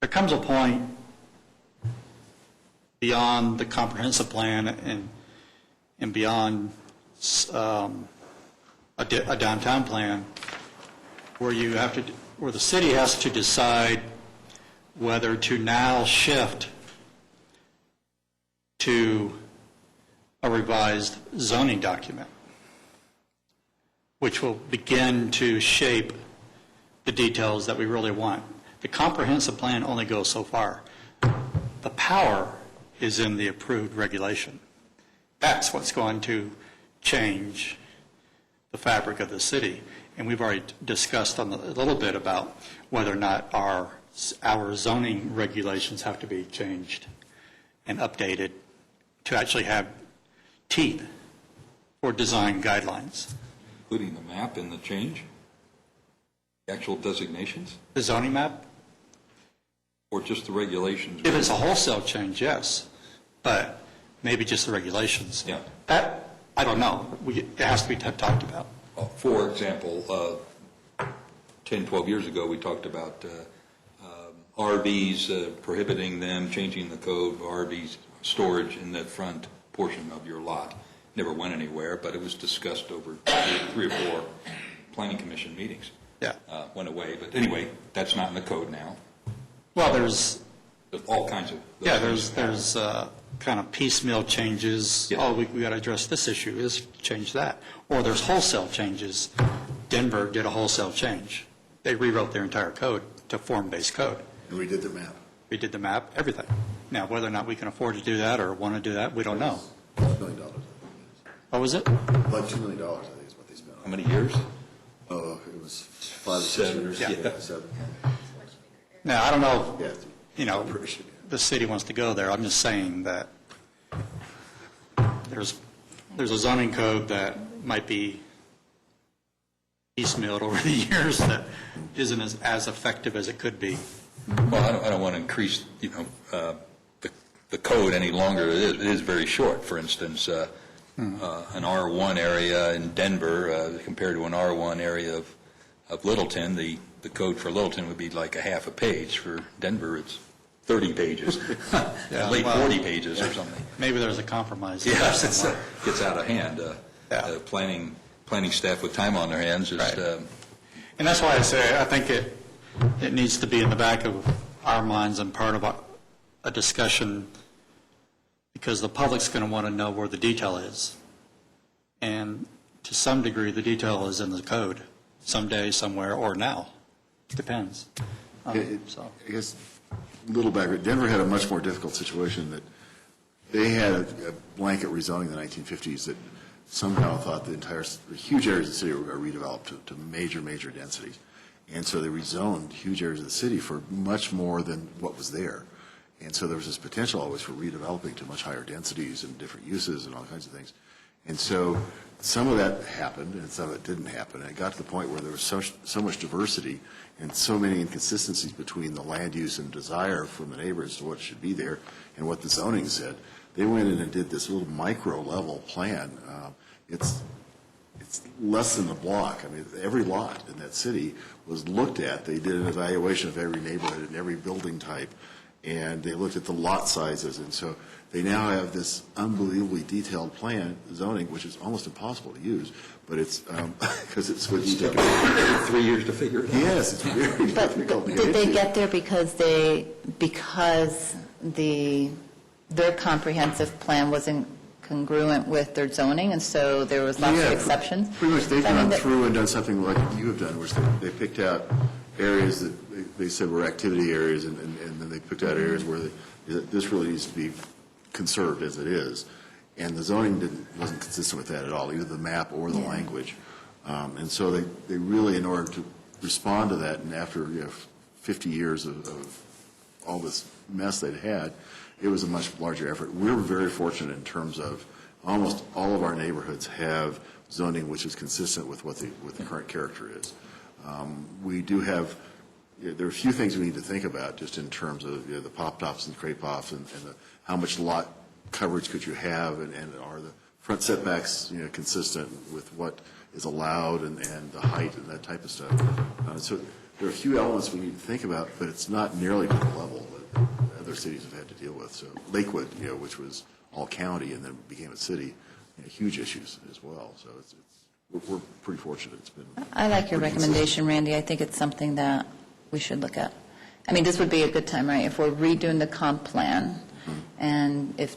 There comes a point beyond the comprehensive plan and beyond a downtown plan where the city has to decide whether to now shift to a revised zoning document, which will begin to shape the details that we really want. The comprehensive plan only goes so far. The power is in the approved regulation. That's what's going to change the fabric of the city. And we've already discussed a little bit about whether or not our zoning regulations have to be changed and updated to actually have teeth for design guidelines.
Including the map and the change? The actual designations?
The zoning map,
Or just the regulations?
if it's a wholesale change, yes, but maybe just the regulations.
Yeah.
That, I don't know. It has to be talked about.
For example, 10, 12 years ago, we talked about RVs, prohibiting them, changing the code, RVs storage in the front portion of your lot. Never went anywhere, but it was discussed over 3 or 4 planning commission meetings.
Yeah.
Went away, but anyway, that's not in the code now.
Well, there's
All kinds of.
Yeah, there's kind of piecemeal changes.
Yeah.
Oh, we got to address this issue, is change that. Or there's wholesale changes. Denver did a wholesale change. They rewrote their entire code to form-based code.
And we did the map.
We did the map, everything. Now, whether or not we can afford to do that or want to do that, we don't know.
$2 million.
What was it?
About $2 million, I think, is what they spent.
How many years?
Oh, it was 5 or 6
7
years.
Yeah.
7.
Now, I don't know,
Yeah.
you know,
Operation, yeah.
the city wants to go there. I'm just saying that there's a zoning code that might be piecemealed over the years that isn't as effective as it could be.
Well, I don't want to increase, the code any longer. It is very short. For instance, an R1 area in Denver compared to an R1 area of Littleton, the code for Littleton would be like a half a page. For Denver, it's 30 pages,
Yeah,
late
well,
40 pages or something.
Maybe there's a compromise.
Yes, it gets out of hand.
Yeah.
Planning staff with time on their hands is.
Right. And that's why I say I think it needs to be in the back of our minds and part of a discussion, because the public's going to want to know where the detail is. And to some degree, the detail is in the code, someday, somewhere, or now. Depends. So.
I guess, little background, Denver had a much more difficult situation that they had a blanket rezoning in the 1950s that somehow thought the huge areas of the city were going to redevelop to major densities. And so they rezoned huge areas of the city for much more than what was there. And so there was this potential always for redeveloping to much higher densities and different uses and all kinds of things. And so some of that happened and some of it didn't happen. And it got to the point where there was so much diversity and so many inconsistencies between the land use and desire from the neighbors to what should be there and what the zoning said. They went in and did this little micro level plan. It's less than a block. I mean, every lot in that city was looked at. They did an evaluation of every neighborhood and every building type, and they looked at the lot sizes. And so they now have this unbelievably detailed plan, zoning, which is almost impossible to use, but it's because it's so detailed.
3 years to figure it out.
Yes, it's very difficult to get
Did they
into.
get there because the their comprehensive plan wasn't congruent with their zoning, and so there was lots of exceptions.
Pretty much, they've
So, I mean,
gone through and done something like you have done, which they picked out areas that they said were activity areas, and then they picked out areas where this really needs to be conserved as it is. And the zoning wasn't consistent with that at all, either the map or the language. And so they really, in order to respond to that, and after 50 years of all this mess they'd had, it was a much larger effort. We're very fortunate in terms of almost all of our neighborhoods have zoning which is consistent with what the current character is. We do have, there are a few things we need to think about just in terms of the pop-tops and crepe-offs and how much lot coverage could you have, and are the front setbacks consistent with what is allowed and the height and that type of stuff. So there are a few elements we need to think about, but it's not nearly to the level that other cities have had to deal with. So Lakewood, which was all county and then became a city, huge issues as well. So we're pretty fortunate. It's been.
I like your recommendation, Randy. I think it's something that we should look at. I mean, this would be a good time, right? If we're redoing the comp plan, and if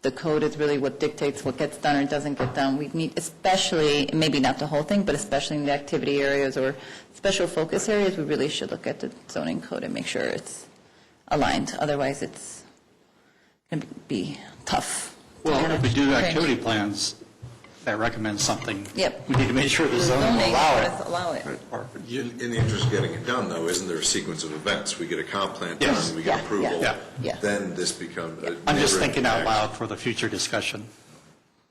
the code is really what dictates what gets done or doesn't get done, we need, especially, maybe not the whole thing, but especially in the activity areas or special focus areas, we really should look at the zoning code and make sure it's aligned. Otherwise, it's going to be tough.
Well, if we do activity plans that recommend something,
Yep.
we need to make sure the zoning will allow it.
In the interest of getting it done, though, isn't there a sequence of events? We get a comp plan done,
Yes.
we get approval,
Yeah.
then this becomes.
I'm just thinking out loud for the future discussion,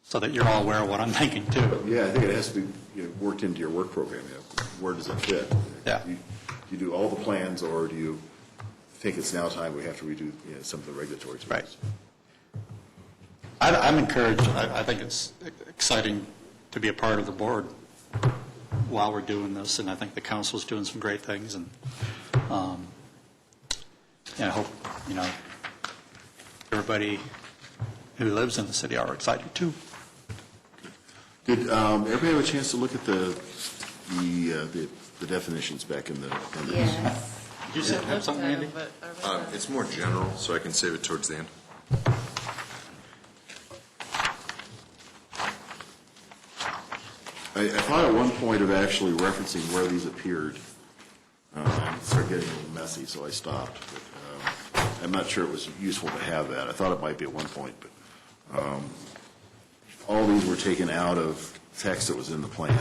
so that you're all aware of what I'm thinking, too.
Yeah, I think it has to be worked into your work program. Where does it fit?
Yeah.
Do you do all the plans, or do you think it's now time we have to redo some of the regulatory tools?
Right. I'm encouraged. I think it's exciting to be a part of the board while we're doing this, and I think the council's doing some great things, and I hope, everybody who lives in the city are excited, too.
Did everybody have a chance to look at the definitions back in the appendix?
Yes.
Did you have something, Andy?
It's more general, so I can save it towards the end.
I thought at one point of actually referencing where these appeared. It started getting a little messy, so I stopped. But I'm not sure it was useful to have that. I thought it might be at one point, but all these were taken out of text that was in the plan.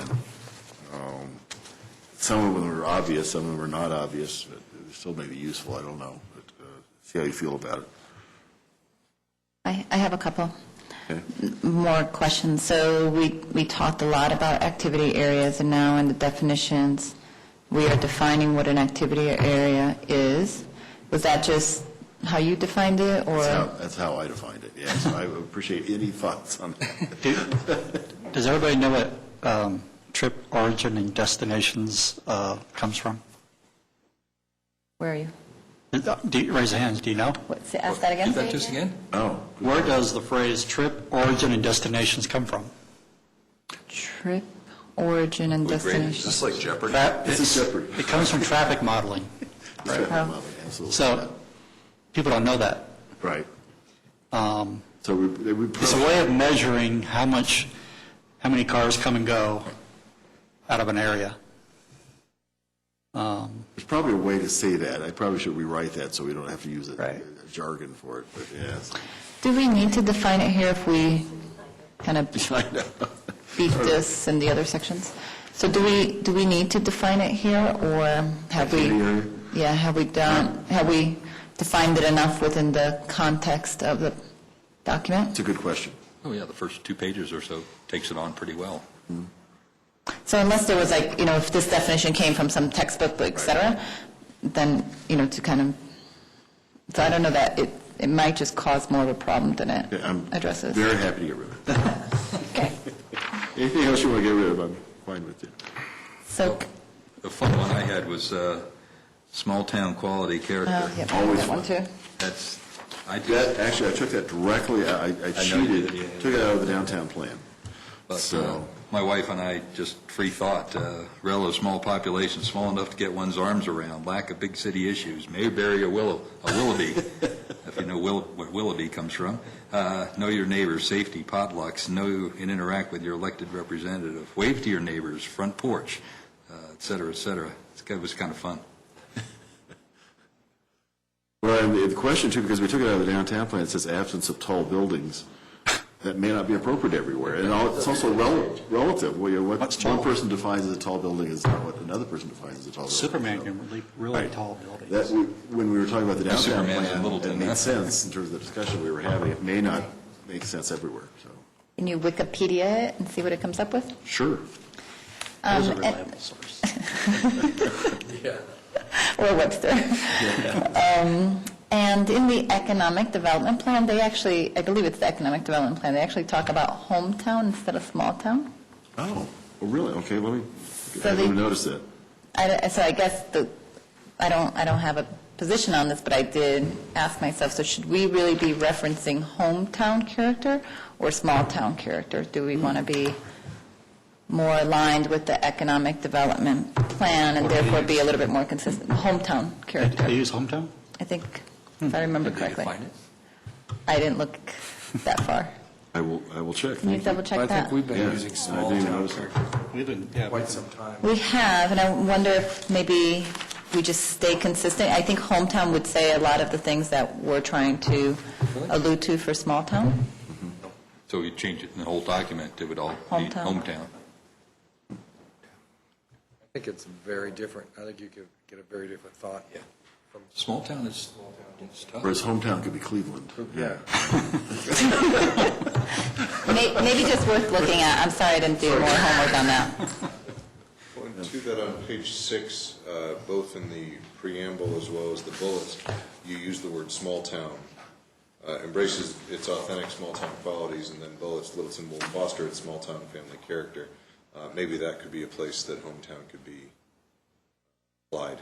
Some of them were obvious, some of them were not obvious, but it still may be useful. I don't know. But see how you feel about it.
I have a couple.
Okay.
More questions. So we talked a lot about activity areas, and now in the definitions, we are defining what an activity area is. Was that just how you defined it, or?
That's how I defined it, yes. I would appreciate any thoughts on that.
Does everybody know what trip origin and destinations comes from?
Where are you?
Raise your hands. Do you know?
Ask that again?
Just again?
Oh.
Where does the phrase trip origin and destinations come from?
Trip, origin, and
Is
destination.
this like Jeopardy?
This is Jeopardy.
It comes from traffic modeling.
Right.
Oh.
Absolutely.
So people don't know that.
Right. So we
It's a way of measuring how many cars come and go out of an area.
There's probably a way to say that. I probably should rewrite that so we don't have to use
Right.
a jargon for it, but yes.
Do we need to define it here if we kind of
I know.
beat this in the other sections? So do we need to define it here, or have we?
Activity area?
Yeah, have we defined it enough within the context of the document?
It's a good question.
Oh, yeah, the first 2 pages or so takes it on pretty well.
So unless there was if this definition came from some textbook, et cetera, then, to kind of, so I don't know that it might just cause more of a problem than it
I'm
addresses.
very happy to get rid of it.
Okay.
Anything else you want to get rid of, I'm fine with it.
So,
The fun one I had was small-town quality character.
yeah,
Always
that one too.
That's,
Actually, I took that directly, I
you
cheated,
did, yeah.
took it out of the downtown plan.
But
So-
my wife and I, just free thought, relative small population, small enough to get one's arms around, lack of big city issues, Mayberry or Willoughby, if you know where Willoughby comes from. Know your neighbors, safety, potlucks, know and interact with your elected representative, wave to your neighbors, front porch, et cetera, et cetera. It was kind of fun.
Well, and the question too, because we took it out of the downtown plan, it says absence of tall buildings. That may not be appropriate everywhere. And it's also relative. What
What's
one
tall?
person defines as a tall building is not what another person defines as a tall building.
Superman
So-
can really
Right.
tall buildings.
That, when we were talking about the downtown
Superman's in
plan,
Littleton,
it made
huh?
sense in terms of the discussion we were having. It may not make sense everywhere, so.
Can you Wikipedia it and see what it comes up with?
Sure.
There's a
and-
reliable source.
Or Webster. And in the economic development plan, they actually, I believe it's the economic development plan, they actually talk about hometown instead of small town.
Oh, well, really? Okay, let me,
So
I
they-
didn't notice that.
So I guess I don't have a position on this, but I did ask myself, so should we really be referencing hometown character or small town character? Do we want to be more aligned with the economic development plan and therefore be a little bit more consistent? Hometown character,
They use hometown?
I think, if I remember
Did they
correctly.
define it?
I didn't look that far.
I will check.
Can you double
I
check
think
that?
we've been
Yeah,
using
I
small
didn't even
town
notice it.
characters
We've been,
for quite some time.
We have, and I wonder if maybe we just stay consistent. I think hometown would say a lot of the things that we're trying to allude to for small town.
So you change it in the whole document, it would all be
Hometown.
hometown.
I think it's very different. I think you could get a very different thought.
Yeah. Small town is it's tough.
Whereas hometown could be Cleveland. Yeah.
Maybe just worth looking at. I'm sorry I didn't do more homework on that.
Well, and to that, on page 6, both in the preamble as well as the bullets, you use the word small town. Embraces its authentic small town qualities, and then bullets, Littleton will foster its small town family character. Maybe that could be a place that hometown could be applied.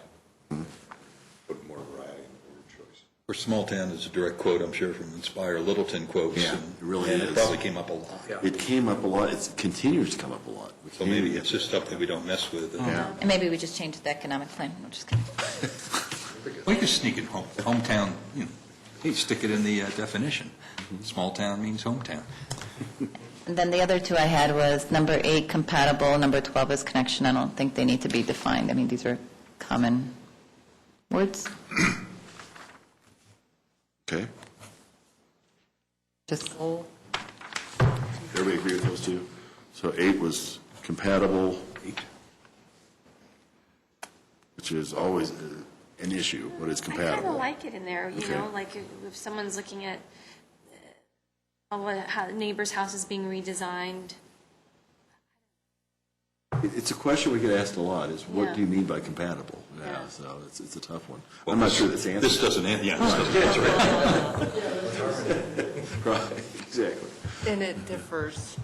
Put more variety in the word choice.
Or small town is a direct quote, I'm sure, from Inspire Littleton quotes.
Yeah,
and-
it really
and
is.
it probably came up a lot.
It came up a lot, it continues to come up a lot.
So maybe it's just stuff that we don't mess with.
Yeah.
And maybe we just change the economic plan. I'm just kidding.
We could sneak it hometown, hey, stick it in the definition. Small town means hometown.
And then the other two I had was number 8, compatible, number 12 is connection. I don't think they need to be defined. I mean, these are common words.
Okay.
Just
Everybody agree with those two? So 8 was compatible, which is always an issue, what is
I kind
compatible.
of like it in there, you
Okay.
know, like if someone's looking at how neighbor's house is being redesigned.
It's a question we get asked a lot, is what
Yeah.
do you mean by compatible? Yeah,
Yeah.
so it's a tough one. I'm not sure that's answered.
This doesn't, this doesn't answer it.
Right, exactly.
And it differs,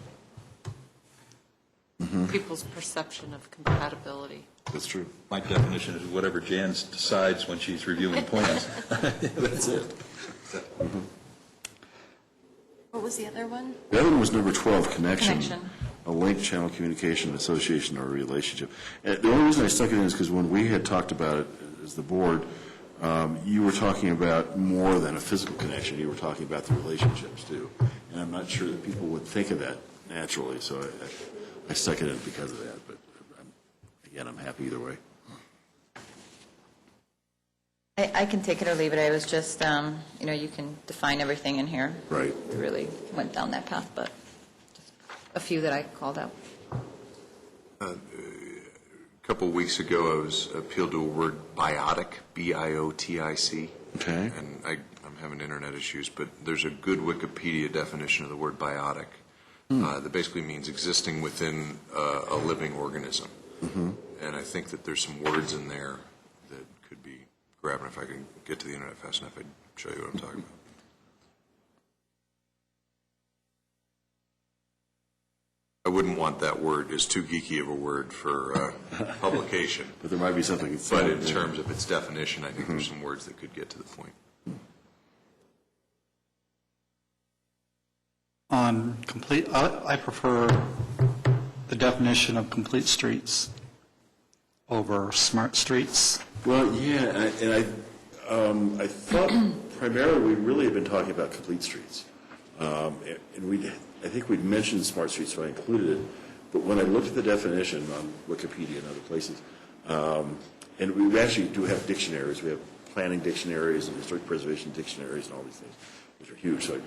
people's perception of compatibility.
That's true.
My definition is whatever Jan decides when she's reviewing plans.
That's it.
What was the other one?
The other one was number 12, connection.
Connection.
A link, channel, communication, association, or relationship. And the only reason I stuck it in is because when we had talked about it as the board, you were talking about more than a physical connection. You were talking about the relationships, too. And I'm not sure that people would think of that naturally, so I stuck it in because of that. But, again, I'm happy either way.
I can take it or leave it. I was just, you can define everything in here.
Right.
We really went down that path, but just a few that I called out.
A couple of weeks ago, I was appealed to a word biotic, B-I-O-T-I-C.
Okay.
And I'm having internet issues, but there's a good Wikipedia definition of the word biotic that basically means existing within a living organism. And I think that there's some words in there that could be grabbed. If I can get to the internet fast enough, I'd show you what I'm talking about. I wouldn't want that word. It's too geeky of a word for publication.
But there might be something.
But in terms of its definition, I think there's some words that could get to the point.
On complete, I prefer the definition of complete streets over smart streets.
Well, yeah, I thought primarily we really have been talking about complete streets. And I think we'd mentioned smart streets, so I included it. But when I looked at the definition on Wikipedia and other places, and we actually do have dictionaries. We have planning dictionaries and historic preservation dictionaries and all these things, which are huge. So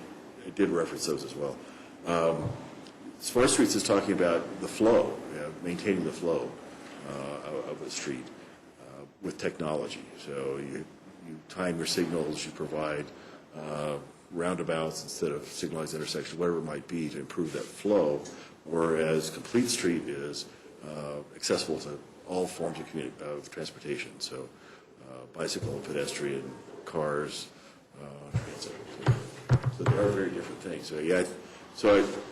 I did reference those as well. Smart streets is talking about the flow, maintaining the flow of a street with technology. So you time your signals, you provide roundabouts instead of signalized intersections, whatever it might be, to improve that flow, whereas complete street is accessible to all forms of transportation, so bicycle, pedestrian, cars, transit. So they are very different things. So yeah,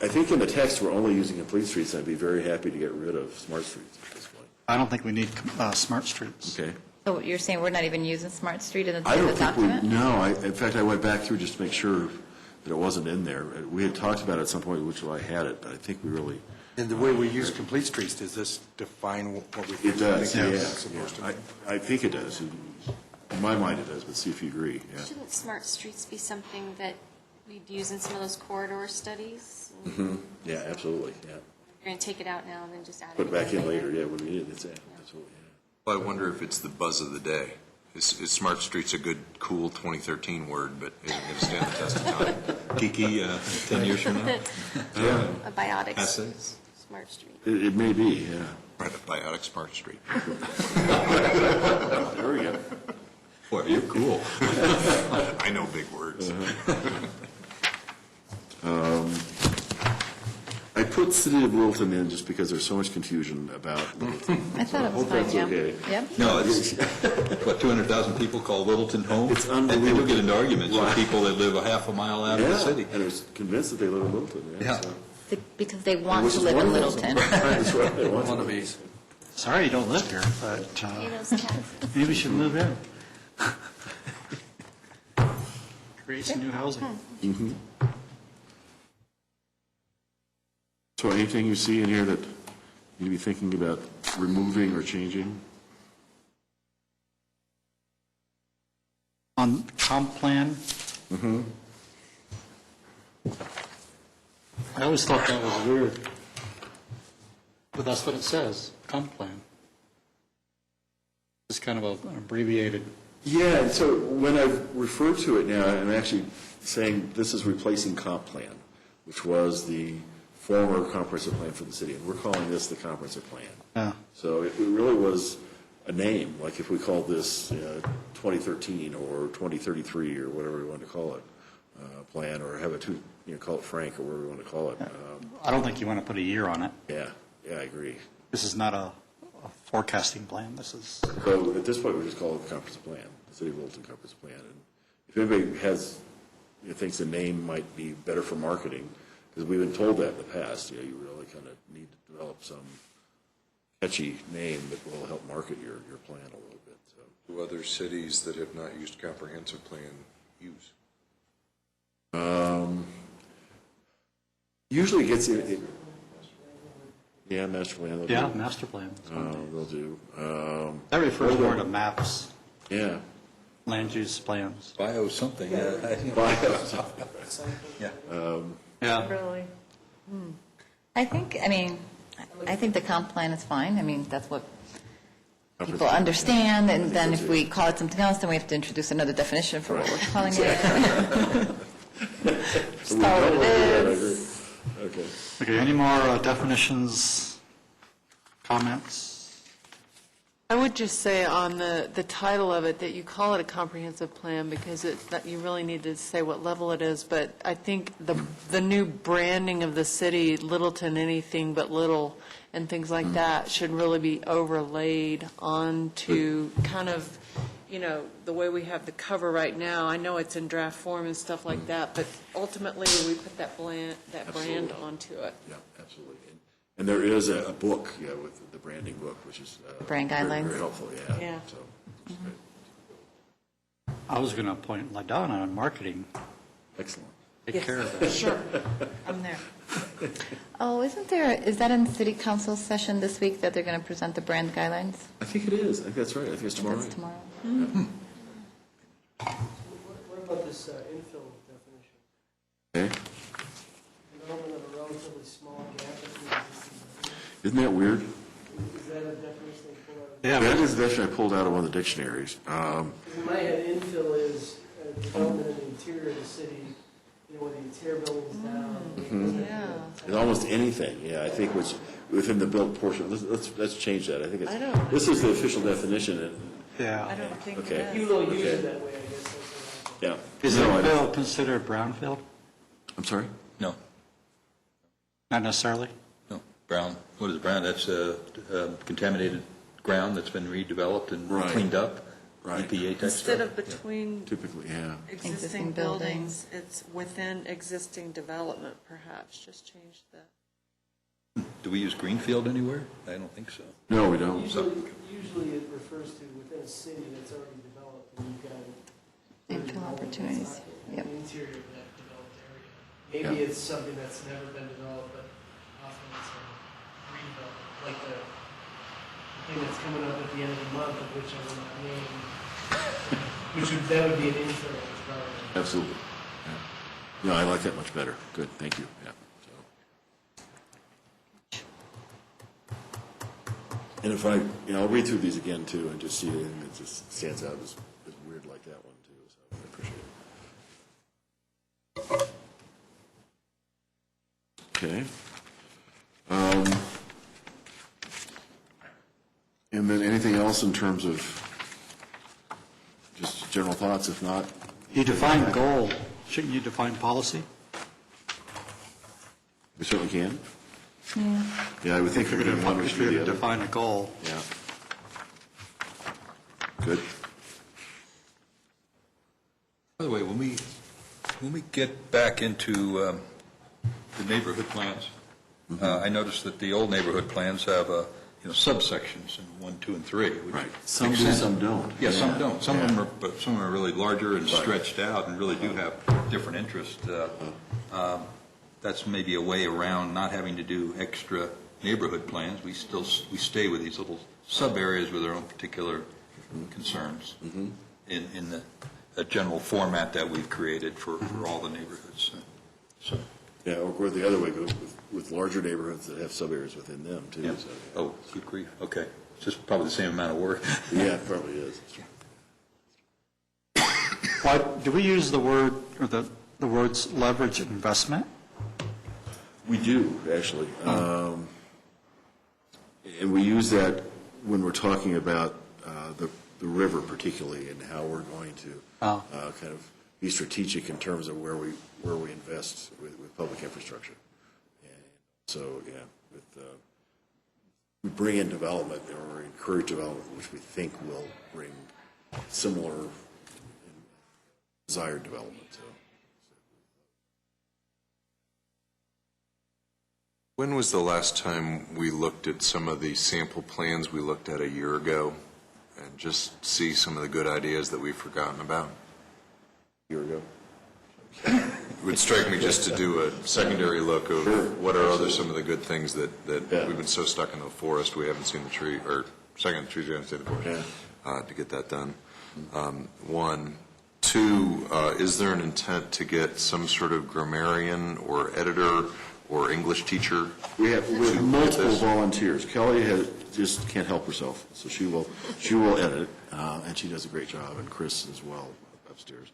I think in the text we're only using complete streets, and I'd be very happy to get rid of smart streets at this point.
I don't think we need smart streets.
Okay.
So you're saying we're not even using Smart Street in the
I don't think we,
document?
no. In fact, I went back through just to make sure that it wasn't in there. We had talked about it at some point, which I had it, but I think we really.
And the way we use complete streets, does this define what we think
It does, yeah.
it's supposed to be?
I think it does. In my mind, it does, but see if you agree. Yeah.
Shouldn't smart streets be something that we'd use in some of those corridor studies?
Yeah, absolutely, yeah.
You're going to take it out now and then just add it
Put it back in
again
later, yeah, when we need it, it's in, absolutely, yeah.
Well, I wonder if it's the buzz of the day. Is smart streets a good, cool 2013 word, but is it going to stand the test of time?
Kiki, 10 years from now?
A biotic
Essay?
smart street.
It may be, yeah.
Right, a biotic smart street.
There we go.
Boy, you're cool.
I know big words.
I put City of Littleton in just because there's so much confusion about Littleton.
I thought it was
Hope
fine,
that's
yeah.
okay.
Yep.
No, it's, what, 200,000 people call Littleton home?
It's
And they do
unbelievable.
get into arguments with
Right.
people that live a half a mile out of the city.
And I was convinced that they live in Littleton, yeah.
Yeah.
so.
Because they want
Which
to
is
live in
wonderful.
Littleton.
That's right, they want to.
Wannabes.
Sorry you don't live here, but
Potatoes, cats.
maybe we should move in. Create some new housing.
So anything you see in here that you need to be thinking about removing or changing?
On comp plan, I always thought that was weird. But that's what it says, comp plan. It's kind of an abbreviated.
Yeah, and so when I refer to it now, I'm actually saying this is replacing comp plan, which was the former comprehensive plan for the city, and we're calling this the comprehensive plan.
Yeah.
So it really was a name, like if we called this 2013 or 2033 or whatever we wanted to call it, plan, or have it call it Frank or whatever we want to call it.
I don't think you want to put a year on it.
Yeah, I agree.
This is not a forecasting plan. This is,
So at this point, we just call it the comprehensive plan, the City of Littleton comprehensive plan. And if anybody has, thinks the name might be better for marketing, because we've been told that in the past, you really kind of need to develop some catchy name that will help market your plan a little bit. So.
Do other cities that have not used comprehensive plan use?
Usually it gets in. Yeah, master plan. They'll
yeah,
do.
master plan.
They'll do.
That refers more to maps,
Yeah.
land use plans.
Bio something.
Yeah.
Yeah. Really? I think the comp plan is fine. I mean, that's what people understand, and then if we call it something else, then we have to introduce another definition for what we're calling it. Just call it what it is.
Okay.
Okay, any more definitions, comments?
I would just say on the title of it that you call it a comprehensive plan because you really need to say what level it is, but I think the new branding of the city, Littleton, anything but little, and things like that should really be overlaid onto kind of, the way we have the cover right now. I know it's in draft form and stuff like that, but ultimately we put that brand onto it.
Yeah, absolutely. And there is a book, with the branding book, which is
Brand
very,
guidelines.
very helpful. Yeah.
Yeah.
So, it's great.
I was going to appoint LaDonna on marketing.
Excellent.
Take care of that.
Sure, I'm there.
Oh, is that in city council session this week that they're going to present the brand guidelines?
I think it is. I think that's right. I think it's tomorrow.
That's tomorrow.
What about this infill definition?
Okay.
Development of a relatively small gap between existing buildings.
Isn't that weird?
Is that a definition they pull out?
Yeah,
That is a definition I pulled out of one of the dictionaries.
Because in my head, infill is development in the interior of the city, where the interior building's down.
It's almost anything, yeah, I think what's within the built portion. Let's change that. I think
I
it's,
don't-
this is the official definition.
I
yeah.
don't think
Okay.
that.
You will use
Okay.
it that way, I guess. That's what I
Yeah.
Is
No, I don't-
infill considered brownfield?
I'm sorry?
No,
Not necessarily?
no, brown, what is brown? That's contaminated ground that's been redeveloped and
Right.
cleaned up,
Right.
EPA type
Instead
stuff.
of between
Typically, yeah.
existing
Existing
buildings, it's within existing development, perhaps, just change that.
Do we use greenfield anywhere? I don't think so.
No, we
thought.
don't.
Usually it refers to within a city that's already developed, and you've got
Infill opportunities, yep.
the interior of that developed area. Maybe it's something that's never been developed, but often it's a redevelopment, like the thing that's coming up at the end of the month, of which I will not name, that would be an infill development.
Absolutely. Yeah. No, I like that much better. Good, thank you. Yeah. So. And if I'll read through these again too and just see anything that just stands out as weird like that one too. So I appreciate it. Okay. And then anything else in terms of just general thoughts? If not,
You define goal, shouldn't you define policy?
we certainly can. Yeah, I would think we're going to one
If you're
the
to
other.
define a goal.
Yeah. Good.
By the way, when we get back into the neighborhood plans, I noticed that the old neighborhood plans have subsections in 1, 2, and 3. which
Right.
makes
Some do,
sense.
some don't.
Yeah, some don't. Some of
Yeah.
them but some of them are really larger and stretched out and really do have different interests. That's maybe a way around not having to do extra neighborhood plans. We stay with these little sub areas with our own particular concerns in the general format that we've created for all the neighborhoods. So.
Yeah, or go the other way, go with larger neighborhoods that have sub-areas within them, too.
Yeah.
So,
Oh, good grief. Okay. It's just probably the same amount of work.
yeah, it probably is.
Why, do we use the word, or the words leverage investment?
We do, actually. And we use that when we're talking about the river particularly and how we're going to kind of be strategic in terms of where we invest with public infrastructure. And so, yeah, we bring in development or encourage development, which we think will bring similar and desired development. So.
When was the last time we looked at some of the sample plans we looked at a year ago and just see some of the good ideas that we've forgotten about?
A year ago.
It would strike me just to do a secondary look of what are some of the good things that we've been so stuck in the forest we haven't seen the tree, or second trees we haven't seen the forest, to get that done. 1. 2, is there an intent to get some sort of grammarian or editor or English teacher?
We have multiple volunteers. Kelly just can't help herself, so she will edit, and she does a great job, and Chris as well upstairs.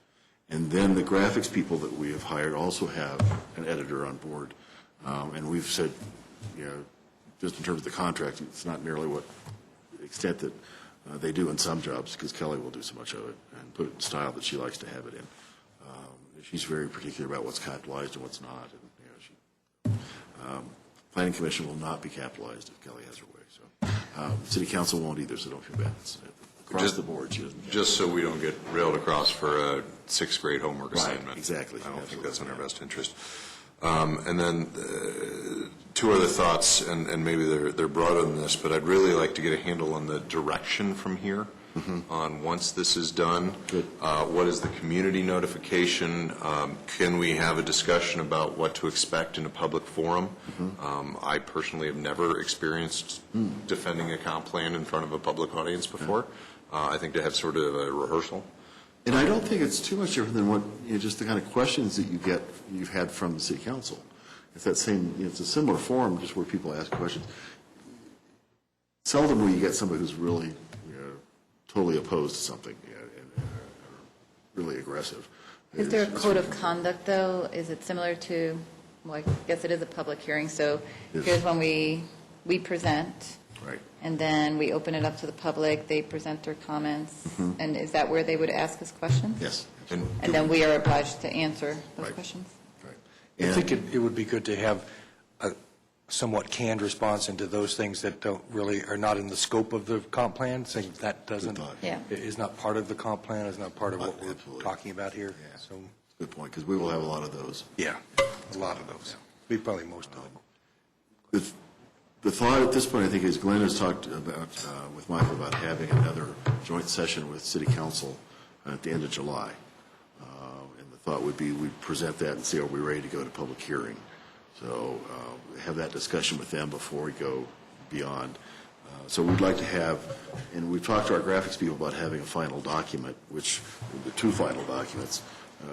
And then the graphics people that we have hired also have an editor on board, and we've said, just in terms of the contract, it's not nearly what extent that they do in some jobs, because Kelly will do so much of it and put it in style that she likes to have it in. She's very particular about what's capitalized and what's not. And, Planning Commission will not be capitalized if Kelly has her way. So, City Council won't either, so don't feel bad. It's across the board, she doesn't.
Just so we don't get railed across for a 6th grade homework
Right,
assignment.
exactly.
I don't think
Absolutely.
that's in our best interest. And then 2 other thoughts, and maybe they're broader than this, but I'd really like to get a handle on the direction from here. on once this is done.
Good.
What is the community notification? Can we have a discussion about what to expect in a public forum? I personally have never experienced defending a comp plan in front of a public audience before. I think to have sort of a rehearsal.
And I don't think it's too much different than what, just the kind of questions that you've had from the city council. It's that same, it's a similar forum, just where people ask questions. Seldom will you get somebody who's really totally opposed to something and really aggressive.
Is there a code of conduct, though? Is it similar to, well, I guess it is a public hearing, so
Yes.
here's when we present,
Right.
and then we open it up to the public, they present their comments, and is that where they would ask us questions?
Yes.
And then we are obliged to answer those
Right.
questions?
Right.
I think it would be good to have a somewhat canned response into those things that don't really, are not in the scope of the comp plan, saying that doesn't,
Good thought.
Yeah.
is not part of the comp plan, is not part of what we're
Absolutely.
talking about here.
Yeah.
So,
Good point, because we will have a lot of those.
yeah, a lot of those. We probably most of them.
The thought at this point, I think, is Glenn has talked about, with Michael, about having another joint session with city council at the end of July. And the thought would be we'd present that and see, are we ready to go to public hearing? So have that discussion with them before we go beyond. So we'd like to have, and we've talked to our graphics people about having a final document, which, the two final documents,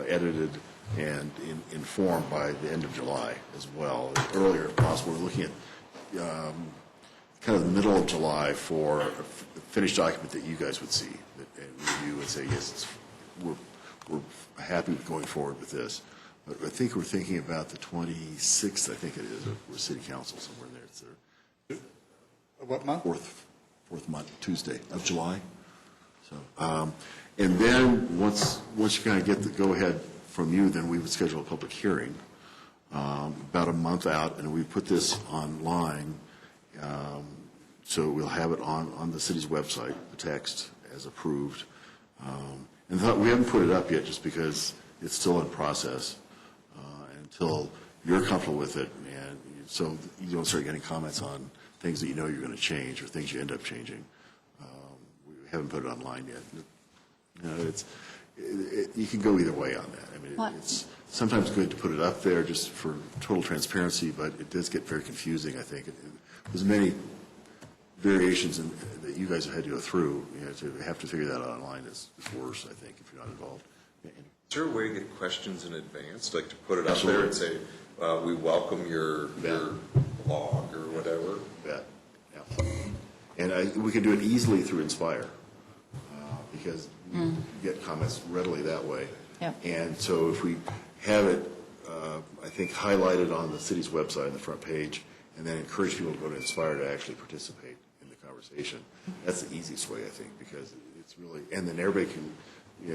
edited and informed by the end of July as well, earlier if possible. We're looking at kind of the middle of July for a finished document that you guys would see, and review and say, yes, we're happy with going forward with this. But I think we're thinking about the 26th, I think it is, of city council, somewhere in there. It's their
What month?
fourth month, Tuesday of July. So, and then once you kind of get the go-ahead from you, then we would schedule a public hearing about a month out, and we put this online, so we'll have it on the city's website, the text as approved. And we haven't put it up yet just because it's still in process until you're comfortable with it, and so you don't start getting comments on things that you know you're going to change or things you end up changing. We haven't put it online yet. You can go either way on that. I mean, it's sometimes good to put it up there just for total transparency, but it does get very confusing, I think. There's many variations that you guys have had to go through. To have to figure that out online is worse, I think, if you're not involved.
Is there a way to get questions in advance, like to put it up
Absolutely.
there and say, we welcome your blog or whatever?
Yeah. And we can do it easily through Inspire because you get comments readily that way.
Yep.
And so if we have it, I think, highlighted on the city's website on the front page, and then encourage people to go to Inspire to actually participate in the conversation, that's the easiest way, I think, because it's really, and then everybody can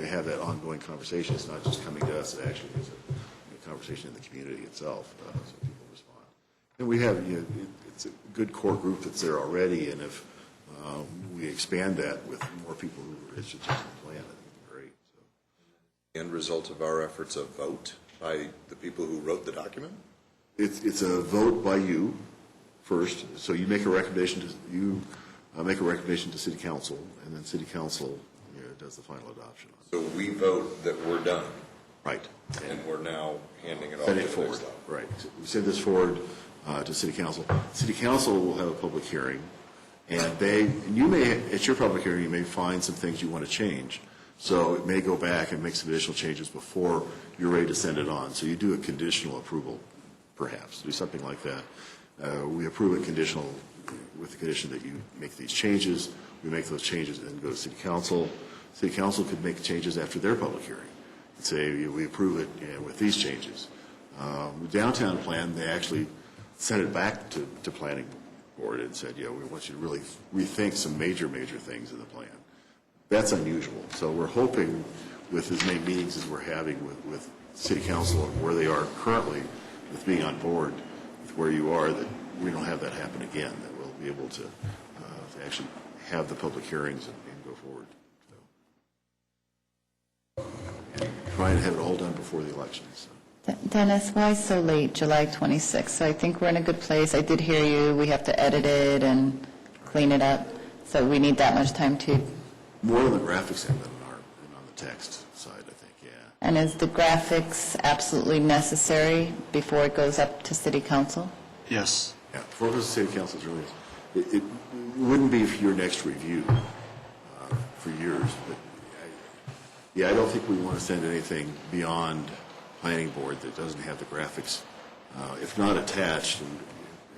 have that ongoing conversation. It's not just coming to us, it actually is a conversation in the community itself, so people respond. And we have, it's a good core group that's there already, and if we expand that with more people who are interested in the plan, I think it'd be great. So.
End result of our efforts, a vote by the people who wrote the document?
It's a vote by you first, so you make a recommendation to city council, and then city council does the final adoption.
So we vote that we're done,
Right.
and we're now handing it off.
Send
to
it
the
forward.
next level.
Right. So we send this forward to city council. City council will have a public hearing, and you may, at your public hearing, you may find some things you want to change. So it may go back and make some additional changes before you're ready to send it on. So you do a conditional approval, perhaps, do something like that. We approve it conditional with the condition that you make these changes. We make those changes and then go to city council. City council could make changes after their public hearing and say, we approve it with these changes. The downtown plan, they actually sent it back to planning board and said, we want you to really rethink some major things in the plan. That's unusual. So we're hoping with as many meetings as we're having with city council and where they are currently with being on board with where you are, that we don't have that happen again, that we'll be able to actually have the public hearings and go forward. So. And try and have it all done before the elections. So.
Dennis, why so late, July 26th? So I think we're in a good place. I did hear you. We have to edit it and clean it up. So we need that much time to
More on the graphics end than on the text side, I think, yeah.
And is the graphics absolutely necessary before it goes up to city council?
Yes.
Yeah, before it goes to city council, it wouldn't be for your next review for years, but I don't think we want to send anything beyond planning board that doesn't have the graphics, if not attached, and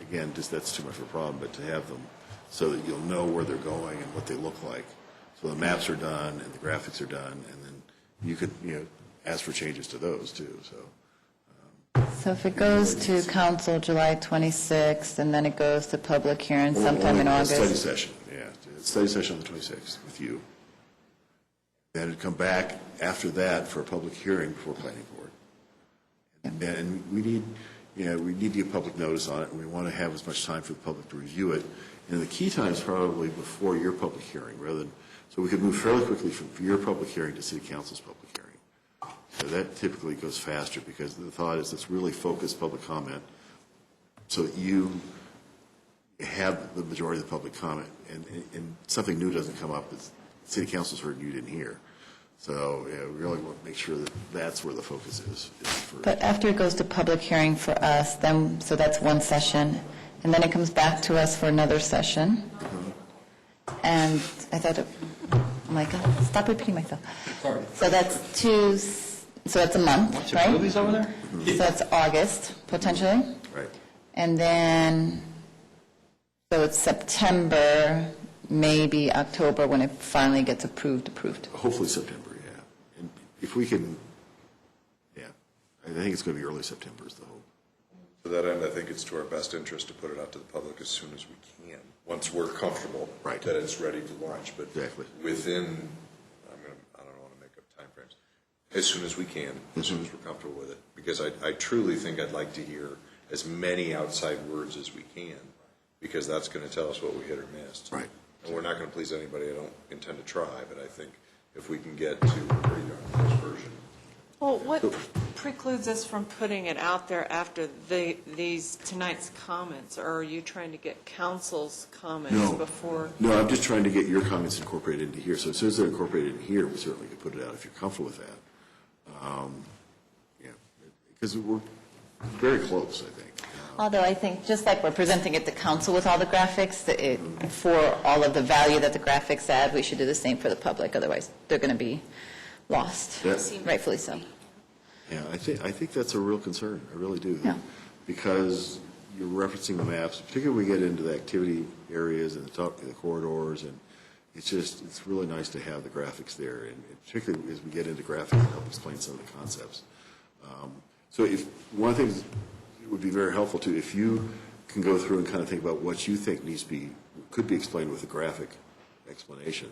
again, just that's too much of a problem, but to have them so that you'll know where they're going and what they look like. So the maps are done and the graphics are done, and then you could, ask for changes to those too, so.
So if it goes to council July 26th, and then it goes to public hearing sometime in August?
Study session, yeah. Study session on the 26th with you. Then it'd come back after that for a public hearing before planning board. And we need to give public notice on it, and we want to have as much time for the public to review it. And the key time is probably before your public hearing, so we could move fairly quickly from your public hearing to city council's public hearing. So that typically goes faster, because the thought is let's really focus public comment so that you have the majority of the public comment, and something new doesn't come up that city council's heard and you didn't hear. So we really want to make sure that that's where the focus is.
But after it goes to public hearing for us, then, so that's one session, and then it comes back to us for another session. And I thought, I'm like, oh, stop repeating myself.
Sorry.
So that's so that's a month,
Watch
right?
your movies over there?
So that's August, potentially.
Right.
And then, so it's September, maybe October, when it finally gets approved.
Hopefully September, yeah. And if we can, yeah, I think it's going to be early September is the hope.
To that end, I think it's to our best interest to put it out to the public as soon as we can, once we're comfortable
Right.
that it's ready to launch. But
Exactly.
within, I don't want to make up timeframes, as soon as we can, as soon as we're comfortable with it. Because I truly think I'd like to hear as many outside words as we can, because that's going to tell us what we hit or missed.
Right.
And we're not going to please anybody. I don't intend to try, but I think if we can get to a pretty darn close version.
Well, what precludes us from putting it out there after these tonight's comments? Or are you trying to get council's comments before?
No, I'm just trying to get your comments incorporated into here. So as soon as they're incorporated in here, we certainly could put it out if you're comfortable with that. Because we're very close, I think.
Although I think, just like we're presenting it to council with all the graphics, for all of the value that the graphics add, we should do the same for the public. Otherwise, they're going to be lost, rightfully so.
Yeah, I think that's a real concern. I really do.
Yeah.
Because you're referencing the maps, particularly when we get into the activity areas and the corridors, and it's really nice to have the graphics there, and particularly as we get into graphics and help explain some of the concepts. So if one thing that would be very helpful too, if you can go through and kind of think about what you think could be explained with a graphic explanation,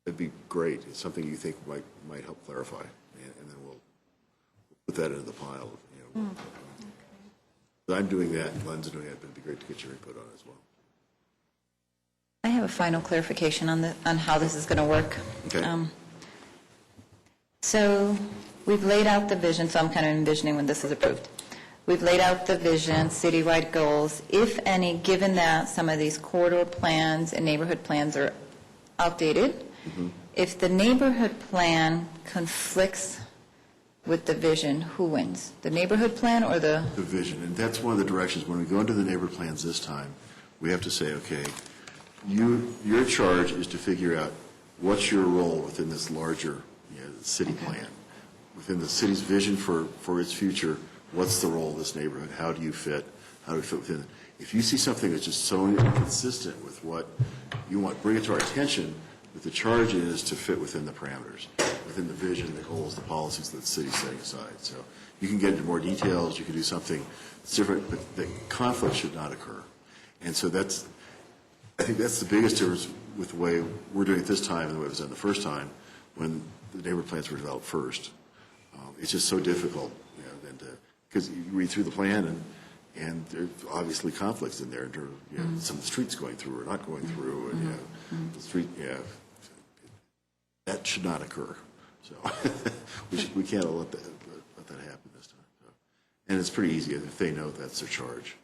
that'd be great. It's something you think might help clarify, and then we'll put that into the pile. I'm doing that, and Glenn's doing that, but it'd be great to get your input on it as well.
I have a final clarification on how this is going to work.
Okay.
So we've laid out the vision, so I'm kind of envisioning when this is approved. We've laid out the vision, citywide goals, if any, given that some of these corridor plans and neighborhood plans are outdated. If the neighborhood plan conflicts with the vision, who wins? The neighborhood plan or the
vision? And that's one of the directions. When we go into the neighborhood plans this time, we have to say, okay, your charge is to figure out what's your role within this larger city plan. Within the city's vision for its future, what's the role of this neighborhood? How do you fit? How do we fit within it? If you see something that's just so inconsistent with what you want, bring it to our attention, but the charge is to fit within the parameters, within the vision, the goals, the policies that the city's setting aside. So you can get into more details, you can do something different, but the conflict should not occur. And so I think that's the biggest difference with the way we're doing it this time and the way it was done the first time when the neighborhood plans were developed first. It's just so difficult, because you read through the plan and there's obviously conflicts in there in terms of some of the streets going through or not going through, and the street, that should not occur. So we can't let that happen this time. So. And it's pretty easy if they know that's their charge.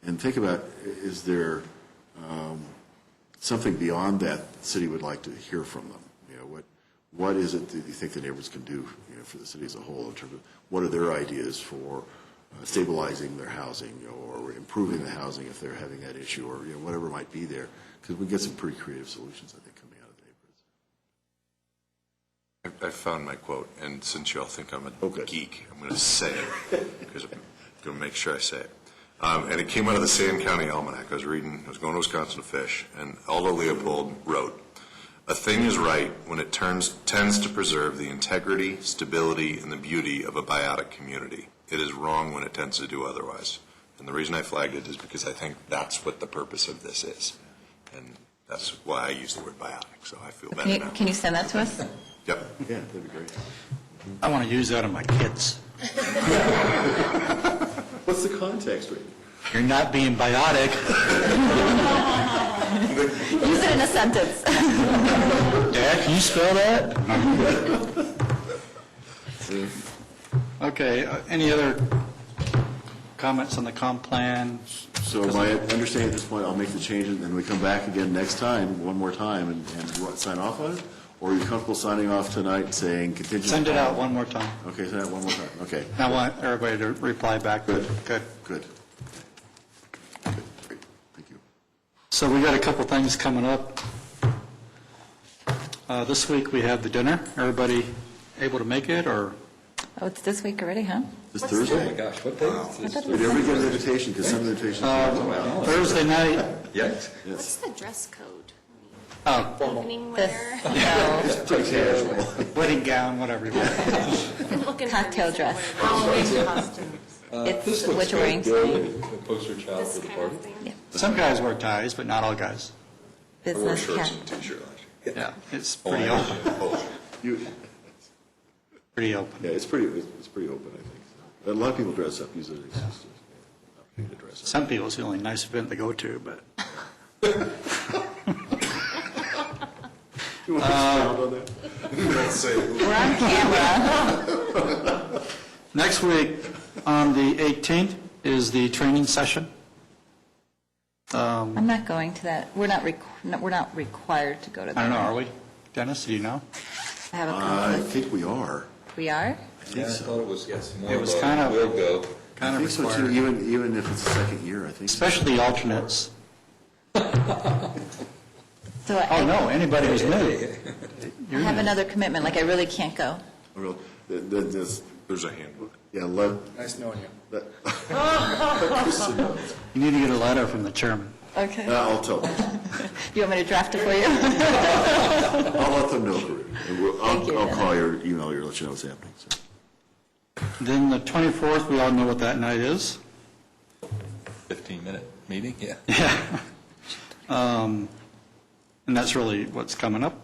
And think about, is there something beyond that, the city would like to hear from them. You know, what is it that you think the neighborhoods can do, you know, for the city as a whole in terms of what are their ideas for stabilizing their housing or improving the housing if they're having that issue, or, you know, whatever might be there, because we get some pretty creative solutions, I think, coming out of the neighborhoods.
I found my quote, and since you all think I'm a geek, I'm going to say it, because I'm going to make sure I say it. And it came out of the Sand County Almanac. I was going to Wisconsin to fish, and Aldo Leopold wrote, "A thing is right when it tends to preserve the integrity, stability, and the beauty of a biotic community. It is wrong when it tends to do otherwise." And the reason I flagged it is because I think that's what the purpose of this is. And that's why I use the word biotic, so I feel better now.
Can you send that to us?
Yep.
Yeah, that'd be great.
I want to use that on my kids.
What's the context, Rick?
You're not being biotic.
Use it in a sentence.
Dad, can you spell that? Okay, any other comments on the comp plan?
So my understanding at this point, I'll make the change, and then we come back again next time, one more time, and you want to sign off on it? Or are you comfortable signing off tonight and saying contingent?
Send it out one more time.
Okay, send it out one more time, okay.
I want everybody to reply back.
Good.
Good.
Good. Okay, great, thank you.
So we got a couple things coming up. This week we have the dinner. Everybody able to make it, or?
Oh, it's this week already, huh?
This
Oh my
Thursday?
gosh, what day is this?
Did everybody get an invitation? Because some invitations are going out.
Thursday night.
Yikes.
What's
Yes.
the dress code?
Oh,
Evening wear?
No,
Pretty casual.
wedding gown, whatever you want.
I'm looking for
cocktail dress.
Halloween costumes.
It's what you're wearing tonight.
The poster child
This
for the
kind
party.
of thing?
Yeah.
Some guys wear ties, but not all guys.
I wore
Business
shorts
cap.
and a t-shirt last year.
Yeah, it's
Oh,
pretty
I
open.
oh,
You-
Pretty open.
Yeah, it's pretty open, I think. A lot of people dress up, usually it's just an opportunity to dress up.
Some people, it's the only nice event they go to, but
You want to expound on that?
We're on camera.
next week, on the 18th, is the training session.
I'm not going to that. We're not required to go to that.
I don't know, are we? Dennis, do you know?
I have a
I
conflict.
think we are.
We are?
I think
Yeah, I
so.
thought it was more
It was
of a
kind of-
will go.
Kind
I
of
think so too,
required.
even if it's the second year, I think. so.
Especially the alternates.
So
Oh, no, anybody who's new.
I have another commitment, like I really can't go.
Real-
There's a handbook.
Yeah,
Nice knowing you.
Kristen knows.
You need to get a letter from the chairman.
Okay.
I'll tell them.
You want me to draft it for you?
I'll let them know. And
Thank you,
I'll
Dennis.
call you or email you or let you know what's happening. So.
Then the 24th, we all know what that night is.
15-minute meeting, yeah.
Yeah. And that's really what's coming up.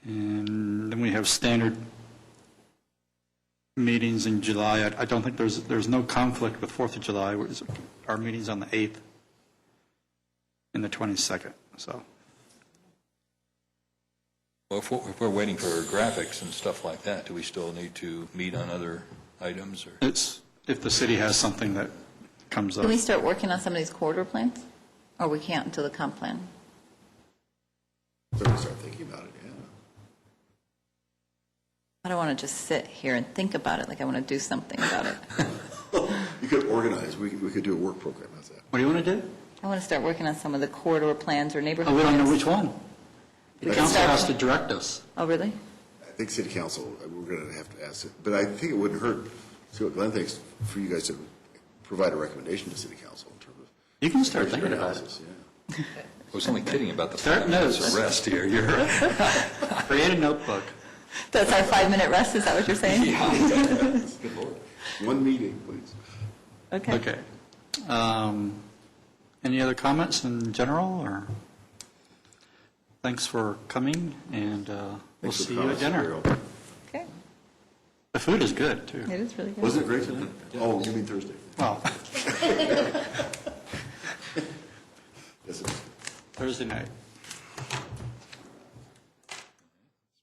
And then we have standard meetings in July. I don't think there's no conflict with 4th of July. Our meeting's on the 8th and the 22nd, so.
Well, if we're waiting for graphics and stuff like that, do we still need to meet on other items, or?
It's, if the city has something that comes up.
Can we start working on some of these corridor plans? Or we can't until the comp plan?
Certainly start thinking about it, yeah.
I don't want to just sit here and think about it, like I want to do something about it.
You could organize, we could do a work program, how's that?
What do you want to do?
I want to start working on some of the corridor plans or neighborhood
Oh, we
plans.
don't know which one. The
We can
council
start-
has to direct us.
Oh, really?
I think city council, we're going to have to ask it, but I think it wouldn't hurt, see what Glenn thinks, for you guys to provide a recommendation to city council in terms of.
You can start thinking about it.
Analysis, yeah.
I was only kidding about the
Start
5 minutes
notes.
of rest here. You're
Create a notebook.
That's our 5-minute rest, is that what you're saying?
Good Lord. One meeting, please.
Okay.
Okay. Any other comments in general, or? Thanks for coming, and we'll
Thanks for
see
the
you at
comments,
dinner.
very open.
Okay.
The food is good, too.
It is really good.
Wasn't it great tonight? Oh, you mean Thursday?
Well,
Yes, it is.
Thursday night.